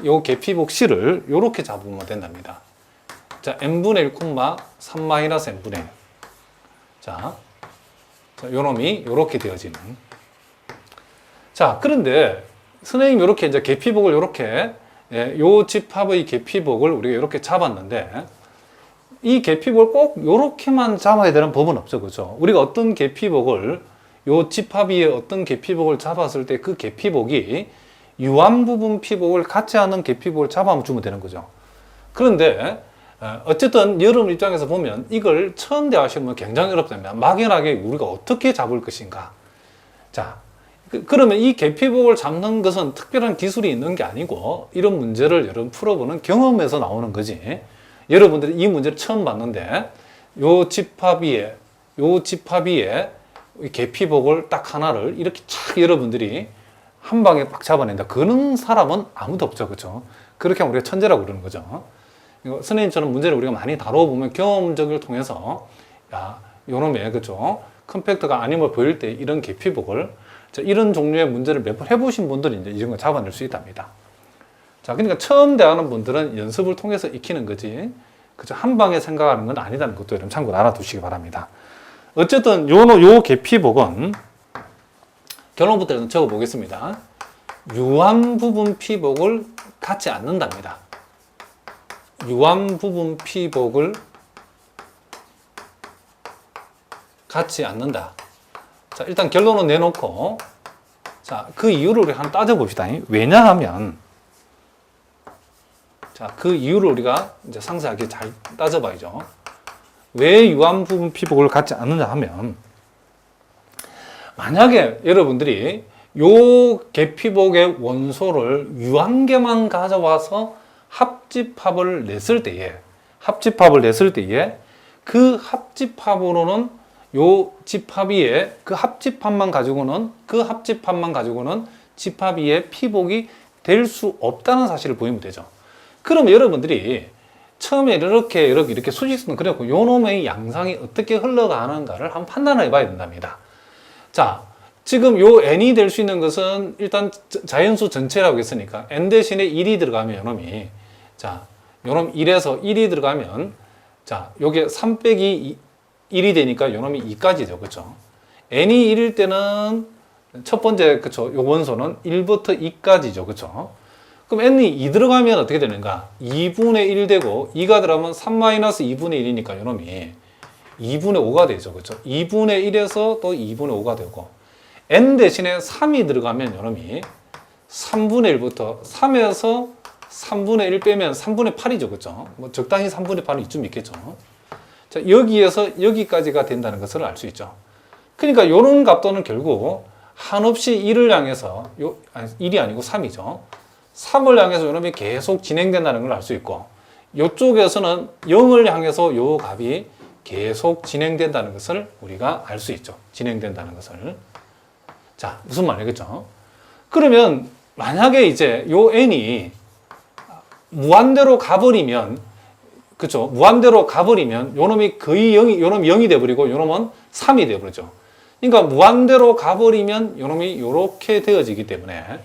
요 개피복 C를 요렇게 잡으면 된답니다. 자, n분의 1, 3 마이너스 n분의 1. 자, 요놈이 요렇게 되어지는. 자, 그런데 선생님 요렇게 이제 개피복을 요렇게 요 집합의 개피복을 우리가 요렇게 잡았는데 이 개피복을 꼭 요렇게만 잡아야 되는 법은 없죠. 그죠? 우리가 어떤 개피복을 요 집합 위에 어떤 개피복을 잡았을 때 그 개피복이 유한 부분 피복을 갖지 않는 개피복을 잡아주면 되는 거죠. 그런데 어쨌든 여러분 입장에서 보면 이걸 처음 대하시면 굉장히 어렵답니다. 막연하게 우리가 어떻게 잡을 것인가. 자, 그러면 이 개피복을 잡는 것은 특별한 기술이 있는 게 아니고 이런 문제를 여러분 풀어보는 경험에서 나오는 거지. 여러분들이 이 문제를 처음 봤는데 요 집합 위에 개피복을 딱 하나를 이렇게 쫙 여러분들이 한 방에 빡 잡아낸다. 그런 사람은 아무도 없죠. 그렇죠? 그렇게 하면 우리가 천재라고 그러는 거죠. 선생님처럼 문제를 우리가 많이 다뤄보면 경험적을 통해서 요놈의 그죠? 컴팩트가 아님을 보일 때 이런 개피복을 이런 종류의 문제를 몇 번 해보신 분들이 이제 이런 걸 잡아낼 수 있답니다. 자, 그러니까 처음 대하는 분들은 연습을 통해서 익히는 거지. 그죠? 한 방에 생각하는 건 아니다는 것도 여러분 참고로 알아두시기 바랍니다. 어쨌든 요 개피복은 결론부터 적어 보겠습니다. 유한 부분 피복을 갖지 않는답니다. 유한 부분 피복을 갖지 않는다. 자, 일단 결론은 내놓고, 자, 그 이유를 우리 한번 따져봅시다. 왜냐하면, 자, 그 이유를 우리가 이제 상세하게 잘 따져봐야죠. 왜 유한 부분 피복을 갖지 않느냐 하면, 만약에 여러분들이 요 계피복의 원소를 유한계만 가져와서 합집합을 냈을 때에 그 합집합으로는 요 집합위에 그 합집합만 가지고는 집합위의 피복이 될 수 없다는 사실을 보이면 되죠. 그럼 여러분들이 처음에 이렇게 수직선 그려고 요 놈의 양상이 어떻게 흘러가는가를 한번 판단을 해봐야 된답니다. 자, 지금 요 n이 될 수 있는 것은 일단 자연수 전체라고 했으니까 n 대신에 1이 들어가면 요놈이, 자, 요놈 1에서 1이 들어가면, 자, 요게 3 빼기 1이 되니까 요놈이 2까지죠. 그쵸? n이 1일 때는 첫 번째, 그쵸? 요 원소는 1부터 2까지죠. 그쵸? 그럼 n이 2 들어가면 어떻게 되는가? 2분의 1 되고 2가 들어가면 3-2분의 1이니까 요놈이 2분의 5가 되죠. 그쵸? 2분의 1에서 또 2분의 5가 되고, n 대신에 3이 들어가면 요놈이 3분의 1부터 3에서 3분의 1 빼면 3분의 8이죠. 그쵸? 뭐 적당히 3분의 8은 이쯤 있겠죠. 자, 여기에서 여기까지가 된다는 것을 알 수 있죠. 그러니까 요런 값도는 결국 한없이 1을 향해서, 1이 아니고 3이죠. 3을 향해서 요놈이 계속 진행된다는 걸 알 수 있고, 요쪽에서는 0을 향해서 요 값이 계속 진행된다는 것을 우리가 알 수 있죠. 진행된다는 것을. 자, 무슨 말이겠죠? 그러면 만약에 이제 요 n이 무한대로 가버리면, 그쵸? 무한대로 가버리면 요놈이 거의 0이, 요놈이 0이 돼버리고 요놈은 3이 돼버리죠. 그러니까 무한대로 가버리면 요놈이 요렇게 되어지기 때문에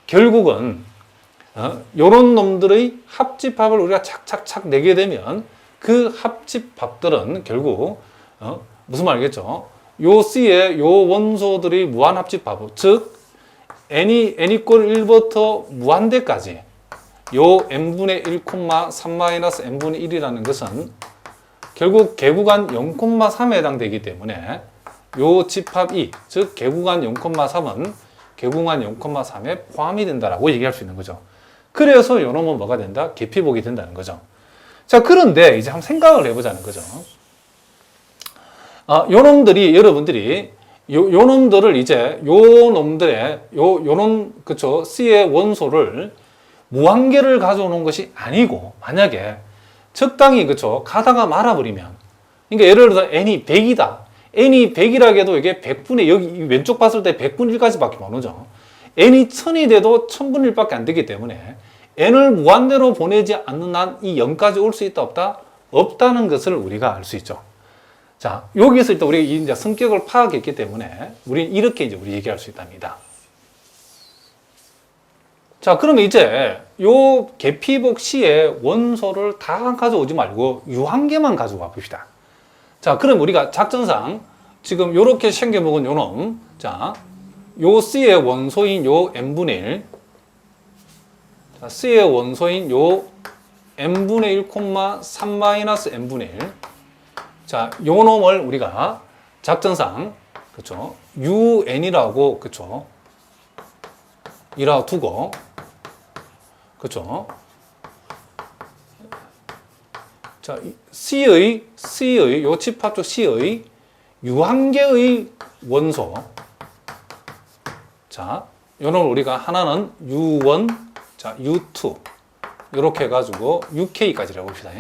결국은 요런 놈들의 합집합을 우리가 착착착 내게 되면 그 합집합들은 결국 무슨 말이겠죠? 요 C의 요 원소들이 무한 합집합, 즉 n이 n=1부터 무한대까지 요 n분의 1, 3-n분의 1이라는 것은 결국 개구간 0,3에 해당되기 때문에 요 집합 2, 즉 개구간 0,3은 개구간 0,3에 포함이 된다라고 얘기할 수 있는 거죠. 그래서 요 놈은 뭐가 된다? 계피복이 된다는 거죠. 자, 그런데 이제 한번 생각을 해보자는 거죠. 요 놈들이, 여러분들이 요 놈들을 이제 요 놈들의 요놈, 그쵸? C의 원소를 무한계를 가져오는 것이 아니고, 만약에 적당히, 그쵸? 가다가 말아버리면, 그러니까 예를 들어서 n이 100이다. n이 100이라 해도 이게 100분의, 여기 왼쪽 봤을 때 100분의 1까지밖에 못 오죠. n이 1000이 돼도 1000분의 1밖에 안 되기 때문에 n을 무한대로 보내지 않는 한 이 0까지 올 수 있다, 없다? 없다는 것을 우리가 알 수 있죠. 자, 여기서 일단 우리가 이제 성격을 파악했기 때문에 우리는 이렇게 이제 우리 얘기할 수 있답니다. 자, 그러면 이제 요 계피복 C의 원소를 다 가져오지 말고 유한계만 가져와 봅시다. 자, 그럼 우리가 작전상 지금 요렇게 챙겨먹은 요 놈, 자, 요 C의 원소인 요 n분의 1, 자, C의 원소인 요 n분의 1, 3-n분의 1, 자, 요 놈을 우리가 작전상, 그쵸, un이라고, 그쵸, 이라고 두고, 그쵸, 자, C의 요 집합 쪽 C의 유한계의 원소, 자, 요 놈을 우리가 하나는 U1, 자, U2 이렇게 해가지고 UK까지라고 봅시다.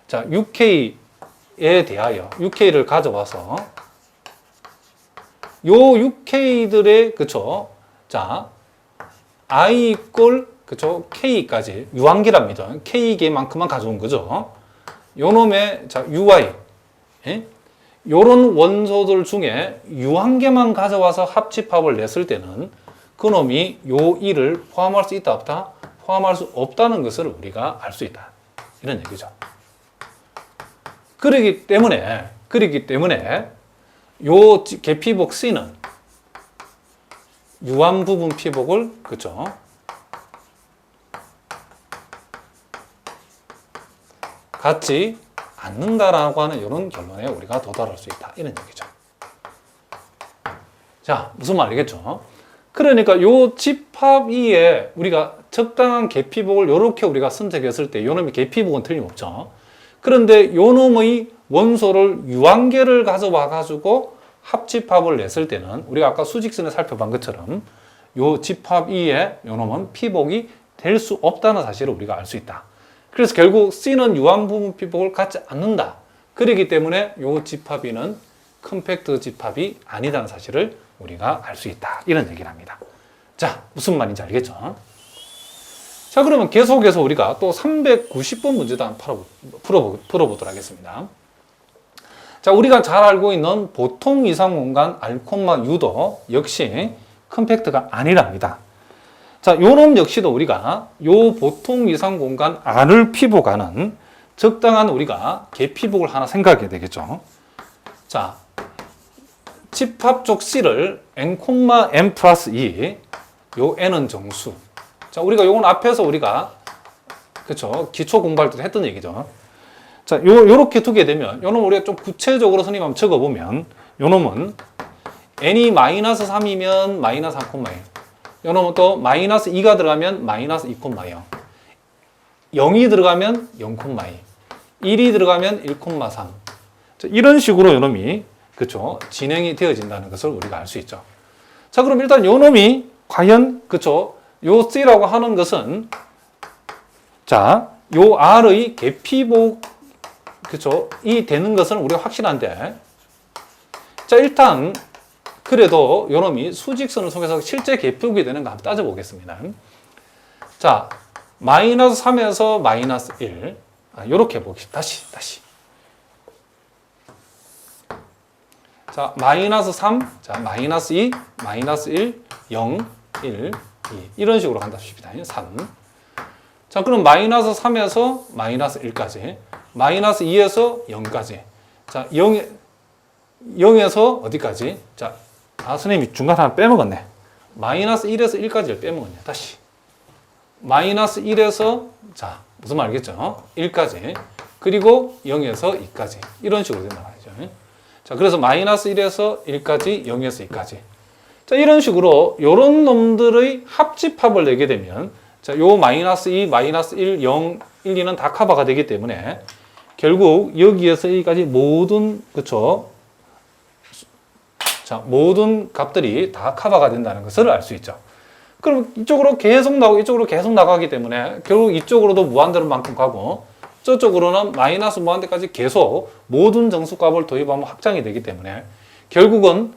자, UK에 대하여 UK를 가져와서 요 UK들의, 그쵸, 자, I 이꼴, 그쵸, K까지 유한계랍니다. K계만큼만 가져온 거죠. 요 놈의, 자, UI, 예? 요런 원소들 중에 유한계만 가져와서 합집합을 냈을 때는 그 놈이 요 1을 포함할 수 있다, 없다? 포함할 수 없다는 것을 우리가 알 수 있다. 이런 얘기죠. 그러기 때문에 요 계피복 C는 유한 부분 피복을, 그쵸, 갖지 않는다라고 하는 이런 결론에 우리가 도달할 수 있다. 이런 얘기죠. 자, 무슨 말이겠죠? 그러니까 요 집합 2에 우리가 적당한 계피복을 이렇게 우리가 선택했을 때 요놈의 계피복은 틀림없죠. 그런데 요놈의 원소를 유한계를 가져와 가지고 합집합을 냈을 때는 우리가 아까 수직선에 살펴본 것처럼 요 집합 2에 요놈은 피복이 될 수 없다는 사실을 우리가 알 수 있다. 그래서 결국 C는 유한 부분 피복을 갖지 않는다. 그렇기 때문에 요 집합 2는 컴팩트 집합이 아니다는 사실을 우리가 알 수 있다. 이런 얘기를 합니다. 자, 무슨 말인지 알겠죠? 자, 그러면 계속해서 우리가 또 390번 문제도 한번 풀어보도록 하겠습니다. 자, 우리가 잘 알고 있는 보통 이상 공간 R, U도 역시 컴팩트가 아니랍니다. 자, 요놈 역시도 우리가 요 보통 이상 공간 R을 피복하는 적당한 우리가 계피복을 하나 생각해야 되겠죠. 자, 집합 쪽 C를 n, n 플러스 2, 요 n은 정수. 자, 우리가 요건 앞에서 우리가 그쵸 기초 공부할 때 했던 얘기죠. 자, 요렇게 두게 되면 요놈 우리가 좀 구체적으로 선생님 한번 적어보면 요놈은 n이 마이너스 3이면 마이너스 3,1. 요놈은 또 마이너스 2가 들어가면 마이너스 2,0. 0이 들어가면 0,2. 1이 들어가면 1,3. 자, 이런 식으로 요놈이 그쵸 진행이 되어진다는 것을 우리가 알 수 있죠. 자, 그럼 일단 요놈이 과연 그쵸 요 C라고 하는 것은 자, 요 R의 계피복 그쵸 이 되는 것은 우리가 확실한데 자, 일단 그래도 요놈이 수직선을 통해서 실제 계피복이 되는가 한번 따져보겠습니다. 자, 마이너스 3에서 마이너스 1 요렇게 보겠습니다. 다시 자, 마이너스 3, 자, 마이너스 2, 마이너스 1, 0, 1, 2 이런 식으로 간답시다. 3. 자, 그럼 마이너스 3에서 마이너스 1까지, 마이너스 2에서 0까지. 자, 0에서 어디까지? 자, 선생님이 중간 하나 빼먹었네. 마이너스 1에서 1까지를 빼먹었네. 다시. 마이너스 1에서, 자, 무슨 말 알겠죠? 1까지. 그리고 0에서 2까지. 이런 식으로 된단 말이죠. 자, 그래서 마이너스 1에서 1까지, 0에서 2까지. 자, 이런 식으로 요런 놈들의 합집합을 내게 되면 자, 요 마이너스 2, 마이너스 1, 0, 1, 2는 다 커버가 되기 때문에 결국 여기에서 여기까지 모든 그쵸? 자, 모든 값들이 다 커버가 된다는 것을 알 수 있죠. 그럼 이쪽으로 계속 나오고 이쪽으로 계속 나가기 때문에 결국 이쪽으로도 무한대로 만큼 가고 저쪽으로는 마이너스 무한대까지 계속 모든 정수값을 도입하면 확장이 되기 때문에 결국은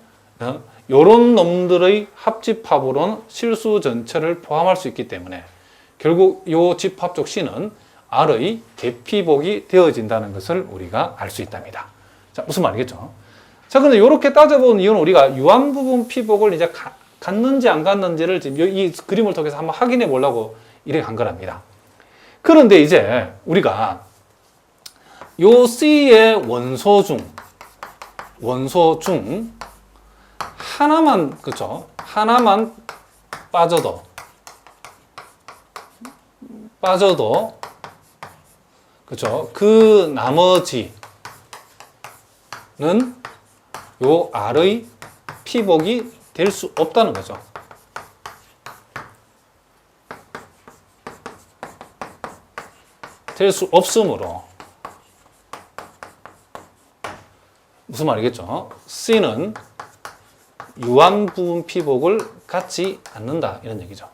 이런 놈들의 합집합으로는 실수 전체를 포함할 수 있기 때문에 결국 이 집합적 C는 R의 계피복이 되어진다는 것을 우리가 알 수 있답니다. 자, 무슨 말이겠죠? 자, 그런데 이렇게 따져본 이유는 우리가 유한 부분 피복을 이제 갔는지 안 갔는지를 지금 이 그림을 통해서 한번 확인해 보려고 이렇게 간 거랍니다. 그런데 이제 우리가 요 C의 원소 중 하나만 그쵸? 하나만 빠져도 그쵸? 그 나머지는 요 R의 피복이 될 수 없다는 거죠. 될 수 없으므로 무슨 말이겠죠? C는 유한 부분 피복을 갖지 않는다 이런 얘기죠.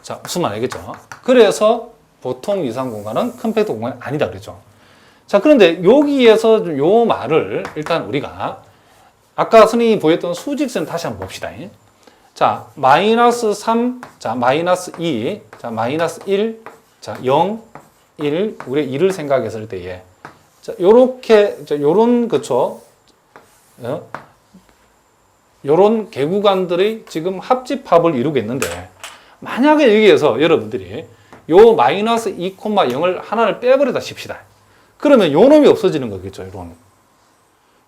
자, 무슨 말이겠죠? 그래서 보통 이상 공간은 컴팩트 공간이 아니다 그랬죠. 자, 그런데 여기에서 요 말을 일단 우리가 아까 선생님이 보였던 수직선 다시 한번 봅시다. 자, 마이너스 3, 자, 마이너스 2, 자, 마이너스 1, 자, 0, 1, 우리 2를 생각했을 때에 자, 요렇게, 요런, 그쵸? 요런 개구간들의 지금 합집합을 이루겠는데 만약에 여기에서 여러분들이 요 마이너스 2,0을 하나를 빼버리다 칩시다. 그러면 요 놈이 없어지는 거겠죠, 요런.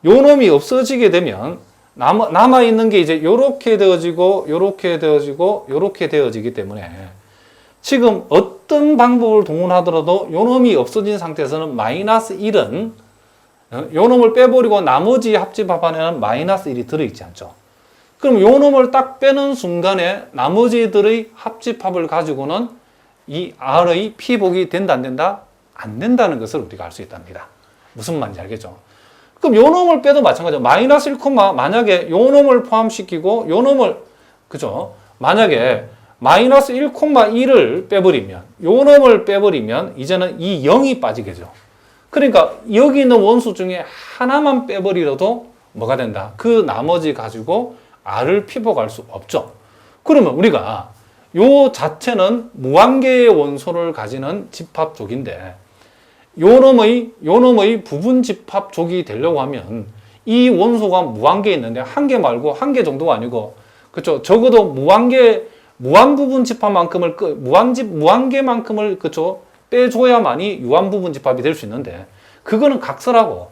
요 놈이 없어지게 되면 남아있는 게 이제 요렇게 되어지고, 요렇게 되어지고, 요렇게 되어지기 때문에 지금 어떤 방법을 동원하더라도 요 놈이 없어진 상태에서는 마이너스 1은 요 놈을 빼버리고 나머지 합집합 안에는 마이너스 1이 들어있지 않죠. 그럼 요 놈을 딱 빼는 순간에 나머지들의 합집합을 가지고는 이 R의 P복이 된다 안 된다? 안 된다는 것을 우리가 알 수 있답니다. 무슨 말인지 알겠죠? 그럼 요 놈을 빼도 마찬가지죠. 마이너스 1, 만약에 요 놈을 포함시키고 요 놈을, 그죠? 만약에 마이너스 1,1을 빼버리면, 요 놈을 빼버리면 이제는 이 0이 빠지겠죠. 그러니까 여기 있는 원수 중에 하나만 빼버리려도 뭐가 된다? 그 나머지 가지고 R을 피복할 수 없죠. 그러면 우리가 요 자체는 무한개의 원소를 가지는 집합족인데 요 놈의 부분 집합족이 되려고 하면 이 원소가 무한개 있는데 한 개 말고 한 개 정도가 아니고, 그렇죠? 적어도 무한 부분 집합만큼을 무한개만큼을, 그렇죠? 빼줘야만이 유한 부분 집합이 될 수 있는데 그거는 각설하고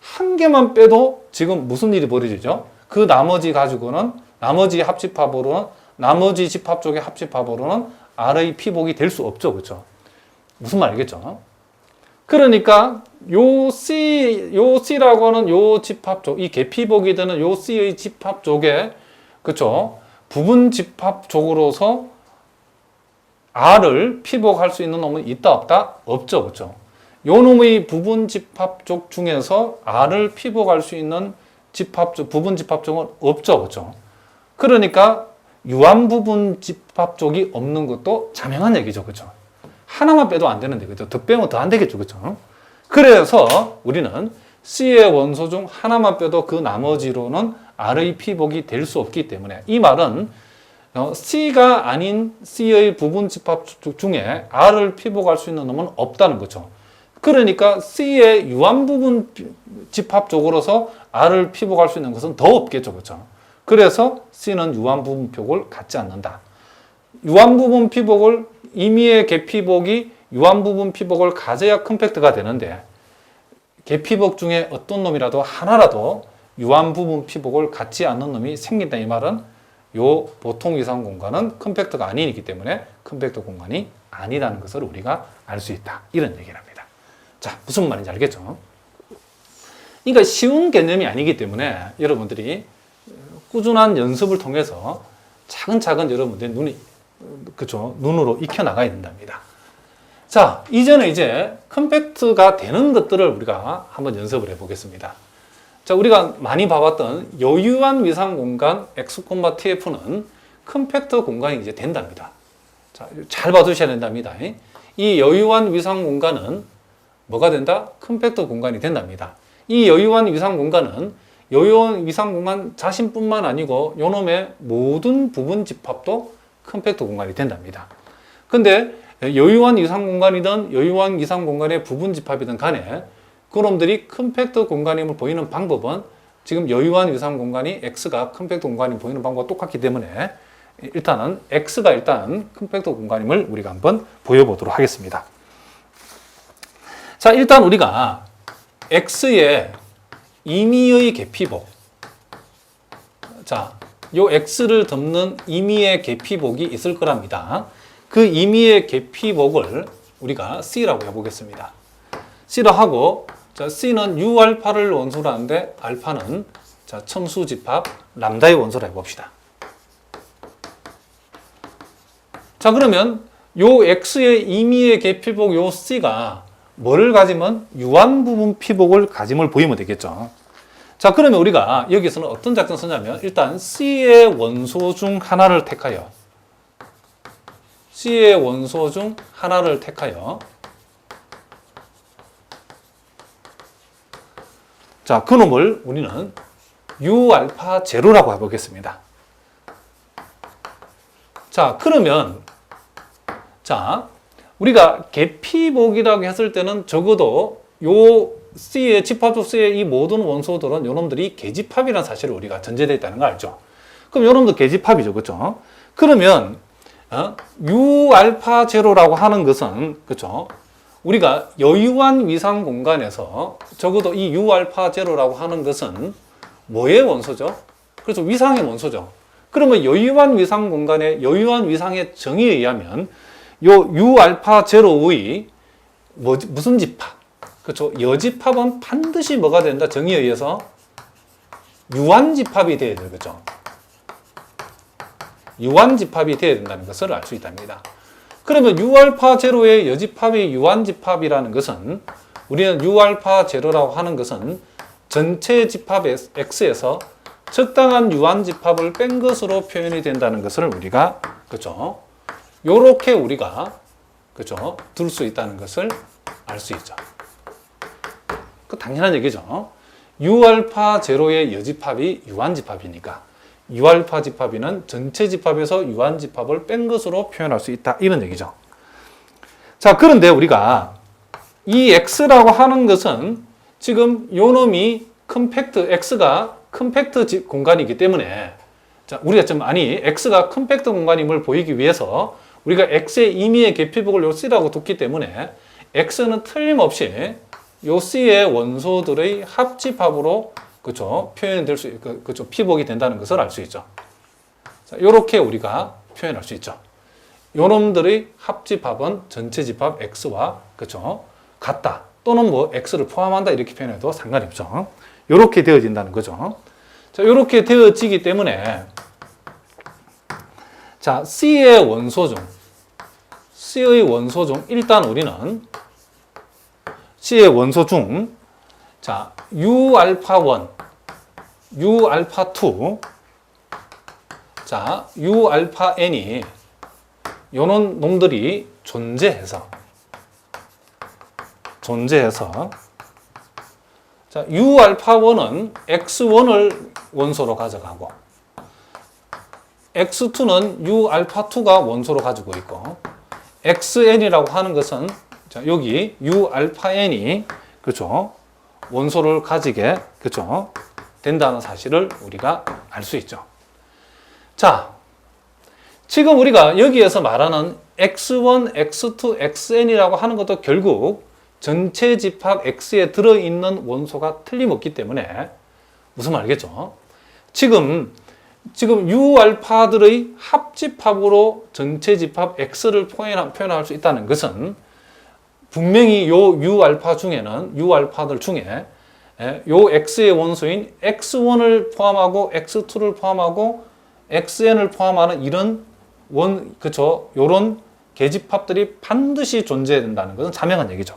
한 개만 빼도 지금 무슨 일이 벌어지죠? 그 나머지 가지고는 나머지 합집합으로는 나머지 집합 쪽의 합집합으로는 R의 피복이 될 수 없죠. 그렇죠? 무슨 말 알겠죠? 그러니까 요 C라고 하는 요 집합 쪽, 이 개피복이 되는 요 C의 집합 쪽에, 그렇죠? 부분 집합 쪽으로서 R을 피복할 수 있는 놈은 있다 없다? 없죠. 그렇죠? 요 놈의 부분 집합 쪽 중에서 R을 피복할 수 있는 부분 집합 쪽은 없죠. 그렇죠? 그러니까 유한 부분 집합 쪽이 없는 것도 자명한 얘기죠. 그렇죠? 하나만 빼도 안 되는데, 그죠? 더 빼면 더 안 되겠죠. 그렇죠? 그래서 우리는 C의 원소 중 하나만 빼도 그 나머지로는 R의 피복이 될 수 없기 때문에 이 말은 C가 아닌 C의 부분 집합 중에 R을 피복할 수 있는 놈은 없다는 거죠. 그러니까 C의 유한 부분 집합 쪽으로서 R을 피복할 수 있는 것은 더 없겠죠. 그렇죠? 그래서 C는 유한 부분 피복을 갖지 않는다. 유한 부분 피복을, 임의의 개피복이 유한 부분 피복을 가져야 컴팩트가 되는데 개피복 중에 어떤 놈이라도 하나라도 유한 부분 피복을 갖지 않는 놈이 생긴다. 이 말은 요 보통 이상 공간은 컴팩트가 아니기 때문에 컴팩트 공간이 아니라는 것을 우리가 알 수 있다. 이런 얘기를 합니다. 자, 무슨 말인지 알겠죠? 그러니까 쉬운 개념이 아니기 때문에 여러분들이 꾸준한 연습을 통해서 차근차근 여러분들의 눈으로 익혀나가야 된답니다. 자, 이제는 이제 컴팩트가 되는 것들을 우리가 한번 연습을 해보겠습니다. 자, 우리가 많이 봐왔던 여유한 위상 공간 X, TF는 컴팩트 공간이 이제 된답니다. 자, 잘 봐주셔야 된답니다. 이 여유한 위상 공간은 뭐가 된다? 컴팩트 공간이 된답니다. 이 여유한 위상 공간은 여유한 위상 공간 자신뿐만 아니고 요놈의 모든 부분 집합도 컴팩트 공간이 된답니다. 근데 여유한 위상 공간이든 여유한 위상 공간의 부분 집합이든 간에 그놈들이 컴팩트 공간임을 보이는 방법은 지금 여유한 위상 공간이 X가 컴팩트 공간임을 보이는 방법과 똑같기 때문에 일단은 X가 일단 컴팩트 공간임을 우리가 한번 보여보도록 하겠습니다. 자, 일단 우리가 X의 임의의 개피복, 자, 요 X를 덮는 임의의 개피복이 있을 거랍니다. 그 임의의 개피복을 우리가 C라고 해보겠습니다. C로 하고, 자, C는 U알파를 원소로 하는데 알파는 자, 첨수집합 람다의 원소로 해봅시다. 자, 그러면 요 X의 임의의 개피복 요 C가 뭐를 가지면 유한 부분 피복을 가짐을 보이면 되겠죠. 자, 그러면 우리가 여기서는 어떤 작전 쓰냐면 일단 C의 원소 중 하나를 택하여 C의 원소 중 하나를 택하여 자, 그놈을 우리는 U알파 제로라고 해보겠습니다. 자, 그러면 자, 우리가 개피복이라고 했을 때는 적어도 요 C의 집합적 C의 이 모든 원소들은 요놈들이 개집합이라는 사실을 우리가 전제되어 있다는 거 알죠? 그럼 요놈도 개집합이죠. 그렇죠? 그러면 U알파 제로라고 하는 것은 그렇죠? 우리가 여유한 위상 공간에서 적어도 이 U알파 제로라고 하는 것은 뭐의 원소죠? 그래서 위상의 원소죠. 그러면 여유한 위상 공간의 여유한 위상의 정의에 의하면 요 U알파 제로의 무슨 집합? 그렇죠. 여집합은 반드시 뭐가 된다? 정의에 의해서 유한집합이 돼야 되는 거죠. 유한집합이 돼야 된다는 것을 알 수 있답니다. 그러면 U알파 제로의 여집합이 유한집합이라는 것은 우리는 U알파 제로라고 하는 것은 전체 집합 X에서 적당한 유한집합을 뺀 것으로 표현이 된다는 것을 우리가 그렇죠. 요렇게 우리가 그렇죠. 둘 수 있다는 것을 알 수 있죠. 그 당연한 얘기죠. U알파 제로의 여집합이 유한집합이니까 U알파 집합이는 전체 집합에서 유한집합을 뺀 것으로 표현할 수 있다. 이런 얘기죠. 자, 그런데 우리가 이 X라고 하는 것은 지금 요 놈이 X가 컴팩트 공간이기 때문에 자, 우리가 X가 컴팩트 공간임을 보이기 위해서 우리가 X의 임의의 계피복을 요 C라고 뒀기 때문에 X는 틀림없이 요 C의 원소들의 합집합으로 그렇죠. 표현될 수 그렇죠. 피복이 된다는 것을 알 수 있죠. 자, 요렇게 우리가 표현할 수 있죠. 요 놈들의 합집합은 전체 집합 X와 그렇죠. 같다. 또는 뭐 X를 포함한다 이렇게 표현해도 상관이 없죠. 요렇게 되어진다는 거죠. 자, 요렇게 되어지기 때문에 자, C의 원소 중 일단 우리는 C의 원소 중 자, U알파1, U알파2, 자, U알파n이 요런 놈들이 존재해서 자, U알파1은 X1을 원소로 가져가고 X2는 U알파2가 원소로 가지고 있고 XN이라고 하는 것은 자, 여기 U알파n이 그렇죠? 원소를 가지게 그렇죠? 된다는 사실을 우리가 알 수 있죠. 자, 지금 우리가 여기에서 말하는 X1, X2, XN이라고 하는 것도 결국 전체 집합 X에 들어있는 원소가 틀림없기 때문에 무슨 말이겠죠? 지금 U알파들의 합집합으로 전체 집합 X를 표현할 수 있다는 것은 분명히 요 U알파들 중에 요 X의 원소인 X1을 포함하고 X2를 포함하고 XN을 포함하는 이런 요런 계집합들이 반드시 존재해야 된다는 것은 자명한 얘기죠.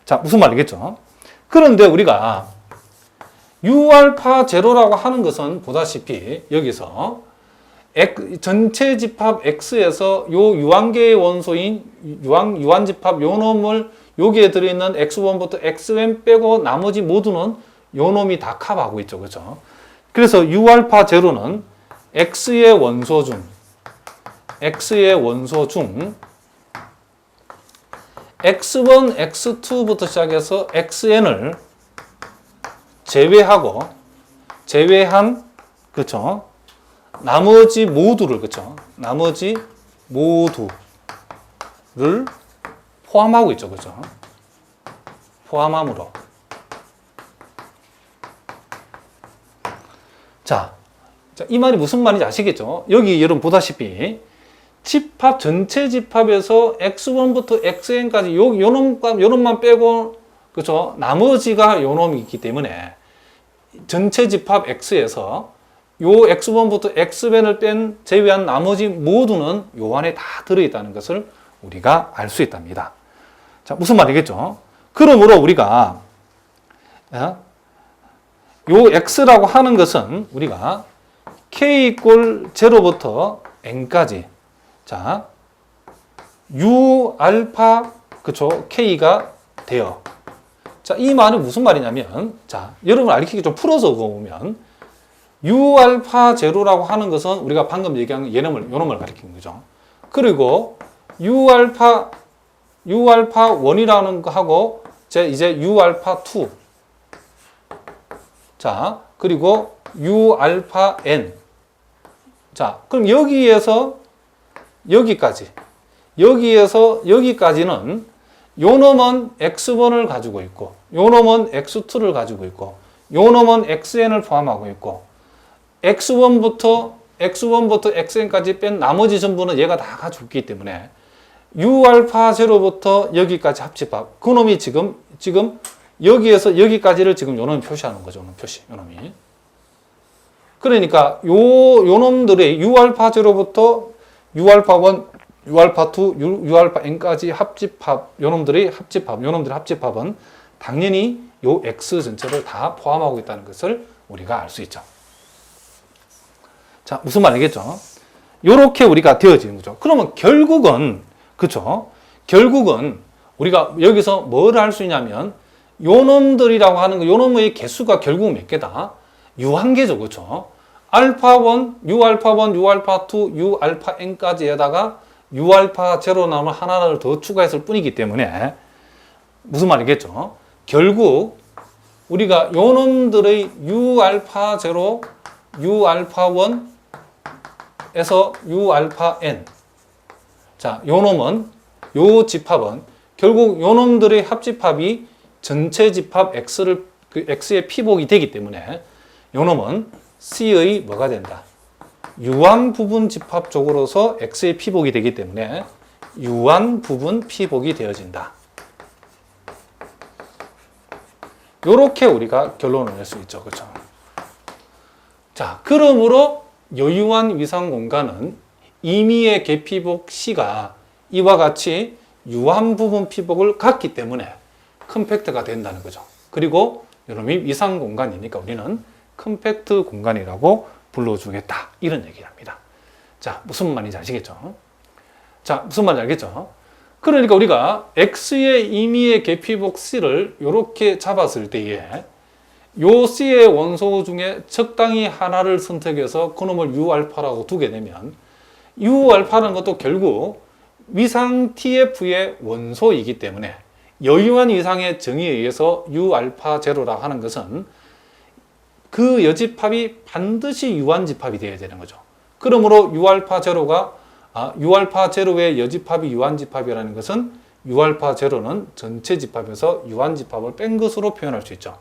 자, 무슨 말이겠죠? 그런데 우리가 U알파 제로라고 하는 것은 보다시피 여기서 전체 집합 X에서 요 유한계의 원소인 유한집합 요 놈을 여기에 들어있는 X1부터 XN 빼고 나머지 모두는 요 놈이 다 커버하고 있죠. 그렇죠? 그래서 U알파 제로는 X의 원소 중 X1, X2부터 시작해서 XN을 제외한 그렇죠? 나머지 모두를 그렇죠? 나머지 모두를 포함하고 있죠. 그렇죠? 포함함으로. 자, 이 말이 무슨 말인지 아시겠죠? 여기 여러분 보다시피 집합 전체 집합에서 X1부터 XN까지 요 놈만 빼고 그렇죠? 나머지가 요 놈이 있기 때문에 전체 집합 X에서 요 X1부터 XN을 제외한 나머지 모두는 요 안에 다 들어있다는 것을 우리가 알 수 있답니다. 자, 무슨 말이겠죠? 그러므로 우리가 요 X라고 하는 것은 우리가 K 이꼴 0부터 N까지 자, U알파 그쵸? K가 돼요. 자, 이 말은 무슨 말이냐면 자, 여러분 알기 좀 풀어서 보면 U알파 제로라고 하는 것은 우리가 방금 얘기한 요놈을 가리키는 거죠. 그리고 U알파1이라는 거 하고 이제 U알파2 자, 그리고 U알파n 자, 그럼 여기에서 여기까지는 요 놈은 X1을 가지고 있고 요 놈은 X2를 가지고 있고 요 놈은 XN을 포함하고 있고 X1부터 XN까지 뺀 나머지 전부는 얘가 다 가지고 있기 때문에 U알파 제로부터 여기까지 합집합. 그놈이 지금 여기에서 여기까지를 지금 요놈이 표시하는 거죠. 요놈 표시. 요놈이. 그러니까 요놈들의 U알파 제로부터 U알파 1, U알파 2, U알파 n까지 합집합. 요놈들의 합집합은 당연히 요 X 전체를 다 포함하고 있다는 것을 우리가 알 수 있죠. 자, 무슨 말이겠죠? 요렇게 우리가 되어지는 거죠. 그러면 결국은, 그쵸? 결국은 우리가 여기서 뭘 할 수 있냐면, 요놈들이라고 하는 거, 요놈의 개수가 결국 몇 개다? 유한개죠. 그쵸? 알파 1, U알파 1, U알파 2, U알파 n까지에다가 U알파 제로 나오면 하나를 더 추가했을 뿐이기 때문에, 무슨 말이겠죠? 결국 우리가 요놈들의 U알파 제로, U알파 1에서 U알파 n. 자, 요 집합은 결국 요놈들의 합집합이 전체 집합 X의 피복이 되기 때문에 요놈은 C의 뭐가 된다? 유한 부분 집합 쪽으로서 X의 피복이 되기 때문에 유한 부분 피복이 되어진다. 요렇게 우리가 결론을 낼 수 있죠. 그렇죠? 자, 그러므로 여유한 위상 공간은 임의의 개피복 C가 이와 같이 유한 부분 피복을 갖기 때문에 컴팩트가 된다는 거죠. 그리고 이놈이 위상 공간이니까 우리는 컴팩트 공간이라고 불러주겠다. 이런 얘기를 합니다. 자, 무슨 말인지 아시겠죠? 자, 무슨 말인지 알겠죠? 그러니까 우리가 X의 임의의 개피복 C를 이렇게 잡았을 때에 요 C의 원소 중에 적당히 하나를 선택해서 그놈을 U알파라고 두게 되면 U알파라는 것도 결국 위상 TF의 원소이기 때문에 여유한 위상의 정의에 의해서 U알파 제로라고 하는 것은 그 여집합이 반드시 유한집합이 되어야 되는 거죠. 그러므로 U알파 제로가 U알파 제로의 여집합이 유한집합이라는 것은 U알파 제로는 전체 집합에서 유한집합을 뺀 것으로 표현할 수 있죠.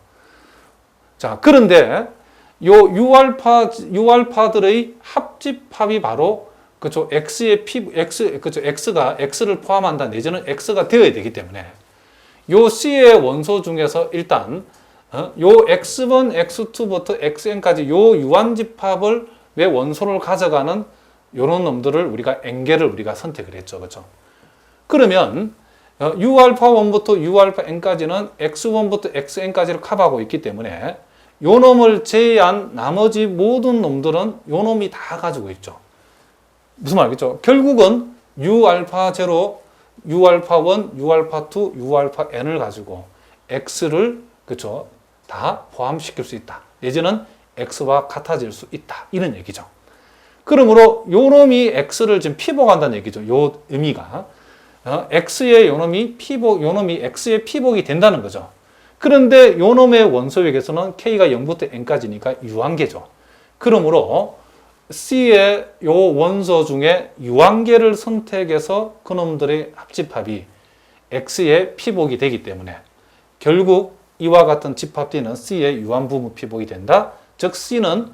자, 그런데 요 U알파들의 합집합이 바로 그쵸 X를 포함한다 내지는 X가 되어야 되기 때문에 요 C의 원소 중에서 일단 요 X1, X2부터 XN까지 요 유한집합을 왜 원소를 가져가는 요런 놈들을 우리가 N개를 우리가 선택을 했죠. 그렇죠? 그러면 U알파 1부터 U알파 N까지는 X1부터 XN까지를 커버하고 있기 때문에 요 놈을 제외한 나머지 모든 놈들은 요 놈이 다 가지고 있죠. 무슨 말이겠죠? 결국은 U알파 0, U알파 1, U알파 2, U알파 N을 가지고 X를 그쵸? 다 포함시킬 수 있다. 내지는 X와 같아질 수 있다. 이런 얘기죠. 그러므로 요 놈이 X를 지금 피복한다는 얘기죠. 요 의미가. X의 요 놈이 X의 피복이 된다는 거죠. 그런데 요 놈의 원소역에서는 K가 0부터 N까지니까 유한계죠. 그러므로 C의 요 원소 중에 유한계를 선택해서 그놈들의 합집합이 X의 피복이 되기 때문에 결국 이와 같은 집합 D는 C의 유한 부분 피복이 된다. 즉 C는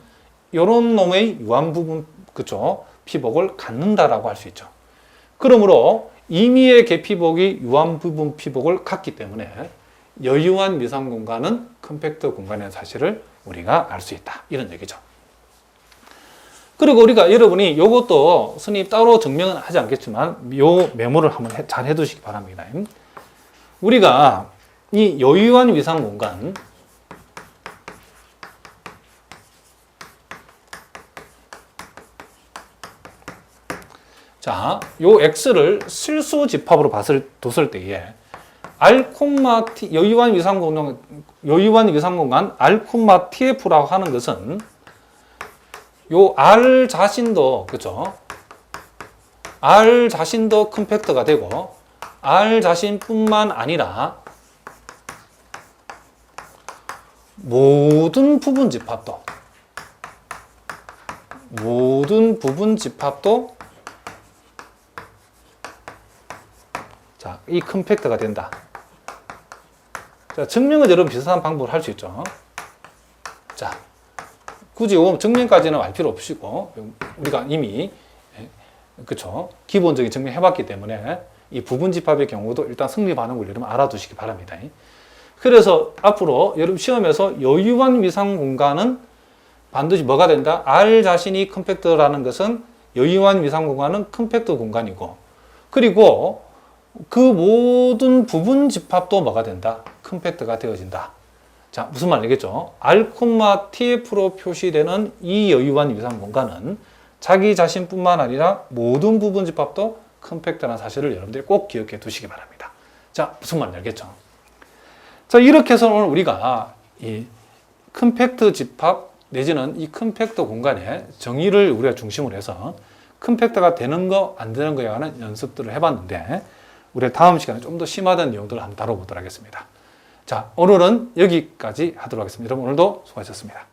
요런 놈의 유한 부분 그쵸? 피복을 갖는다라고 할 수 있죠. 그러므로 임의의 개피복이 유한 부분 피복을 갖기 때문에 여유한 미상 공간은 컴팩트 공간의 사실을 우리가 알 수 있다. 이런 얘기죠. 그리고 우리가 여러분이 요것도 스님 따로 증명은 하지 않겠지만 요 메모를 한번 잘 해두시기 바랍니다. 우리가 이 여유한 위상 공간 자, 요 X를 실수 집합으로 뒀을 때에 R, T, 여유한 위상 공간 R, TF라고 하는 것은 요 R 자신도 그죠? R 자신도 컴팩트가 되고 R 자신뿐만 아니라 모든 부분 집합도 자, 이 컴팩트가 된다. 자, 증명은 여러분 비슷한 방법을 할 수 있죠. 자, 굳이 증명까지는 알 필요 없이고 우리가 이미 그쵸 기본적인 증명 해봤기 때문에 이 부분 집합의 경우도 일단 성립하는 걸 여러분 알아두시기 바랍니다. 그래서 앞으로 여러분 시험에서 여유한 위상 공간은 반드시 뭐가 된다? R 자신이 컴팩트라는 것은 여유한 위상 공간은 컴팩트 공간이고, 그리고 그 모든 부분 집합도 뭐가 된다? 컴팩트가 되어진다. 자, 무슨 말 알겠죠? R, TF로 표시되는 이 여유한 위상 공간은 자기 자신뿐만 아니라 모든 부분 집합도 컴팩트라는 사실을 여러분들이 꼭 기억해 두시기 바랍니다. 자, 무슨 말인지 알겠죠? 자, 이렇게 해서 오늘 우리가 이 컴팩트 집합 내지는 이 컴팩트 공간의 정의를 우리가 중심으로 해서 컴팩트가 되는 거, 안 되는 거에 관한 연습들을 해봤는데, 우리가 다음 시간에 좀 더 심화된 내용들을 한번 다뤄보도록 하겠습니다. 자, 오늘은 여기까지 하도록 하겠습니다. 여러분 오늘도 수고하셨습니다.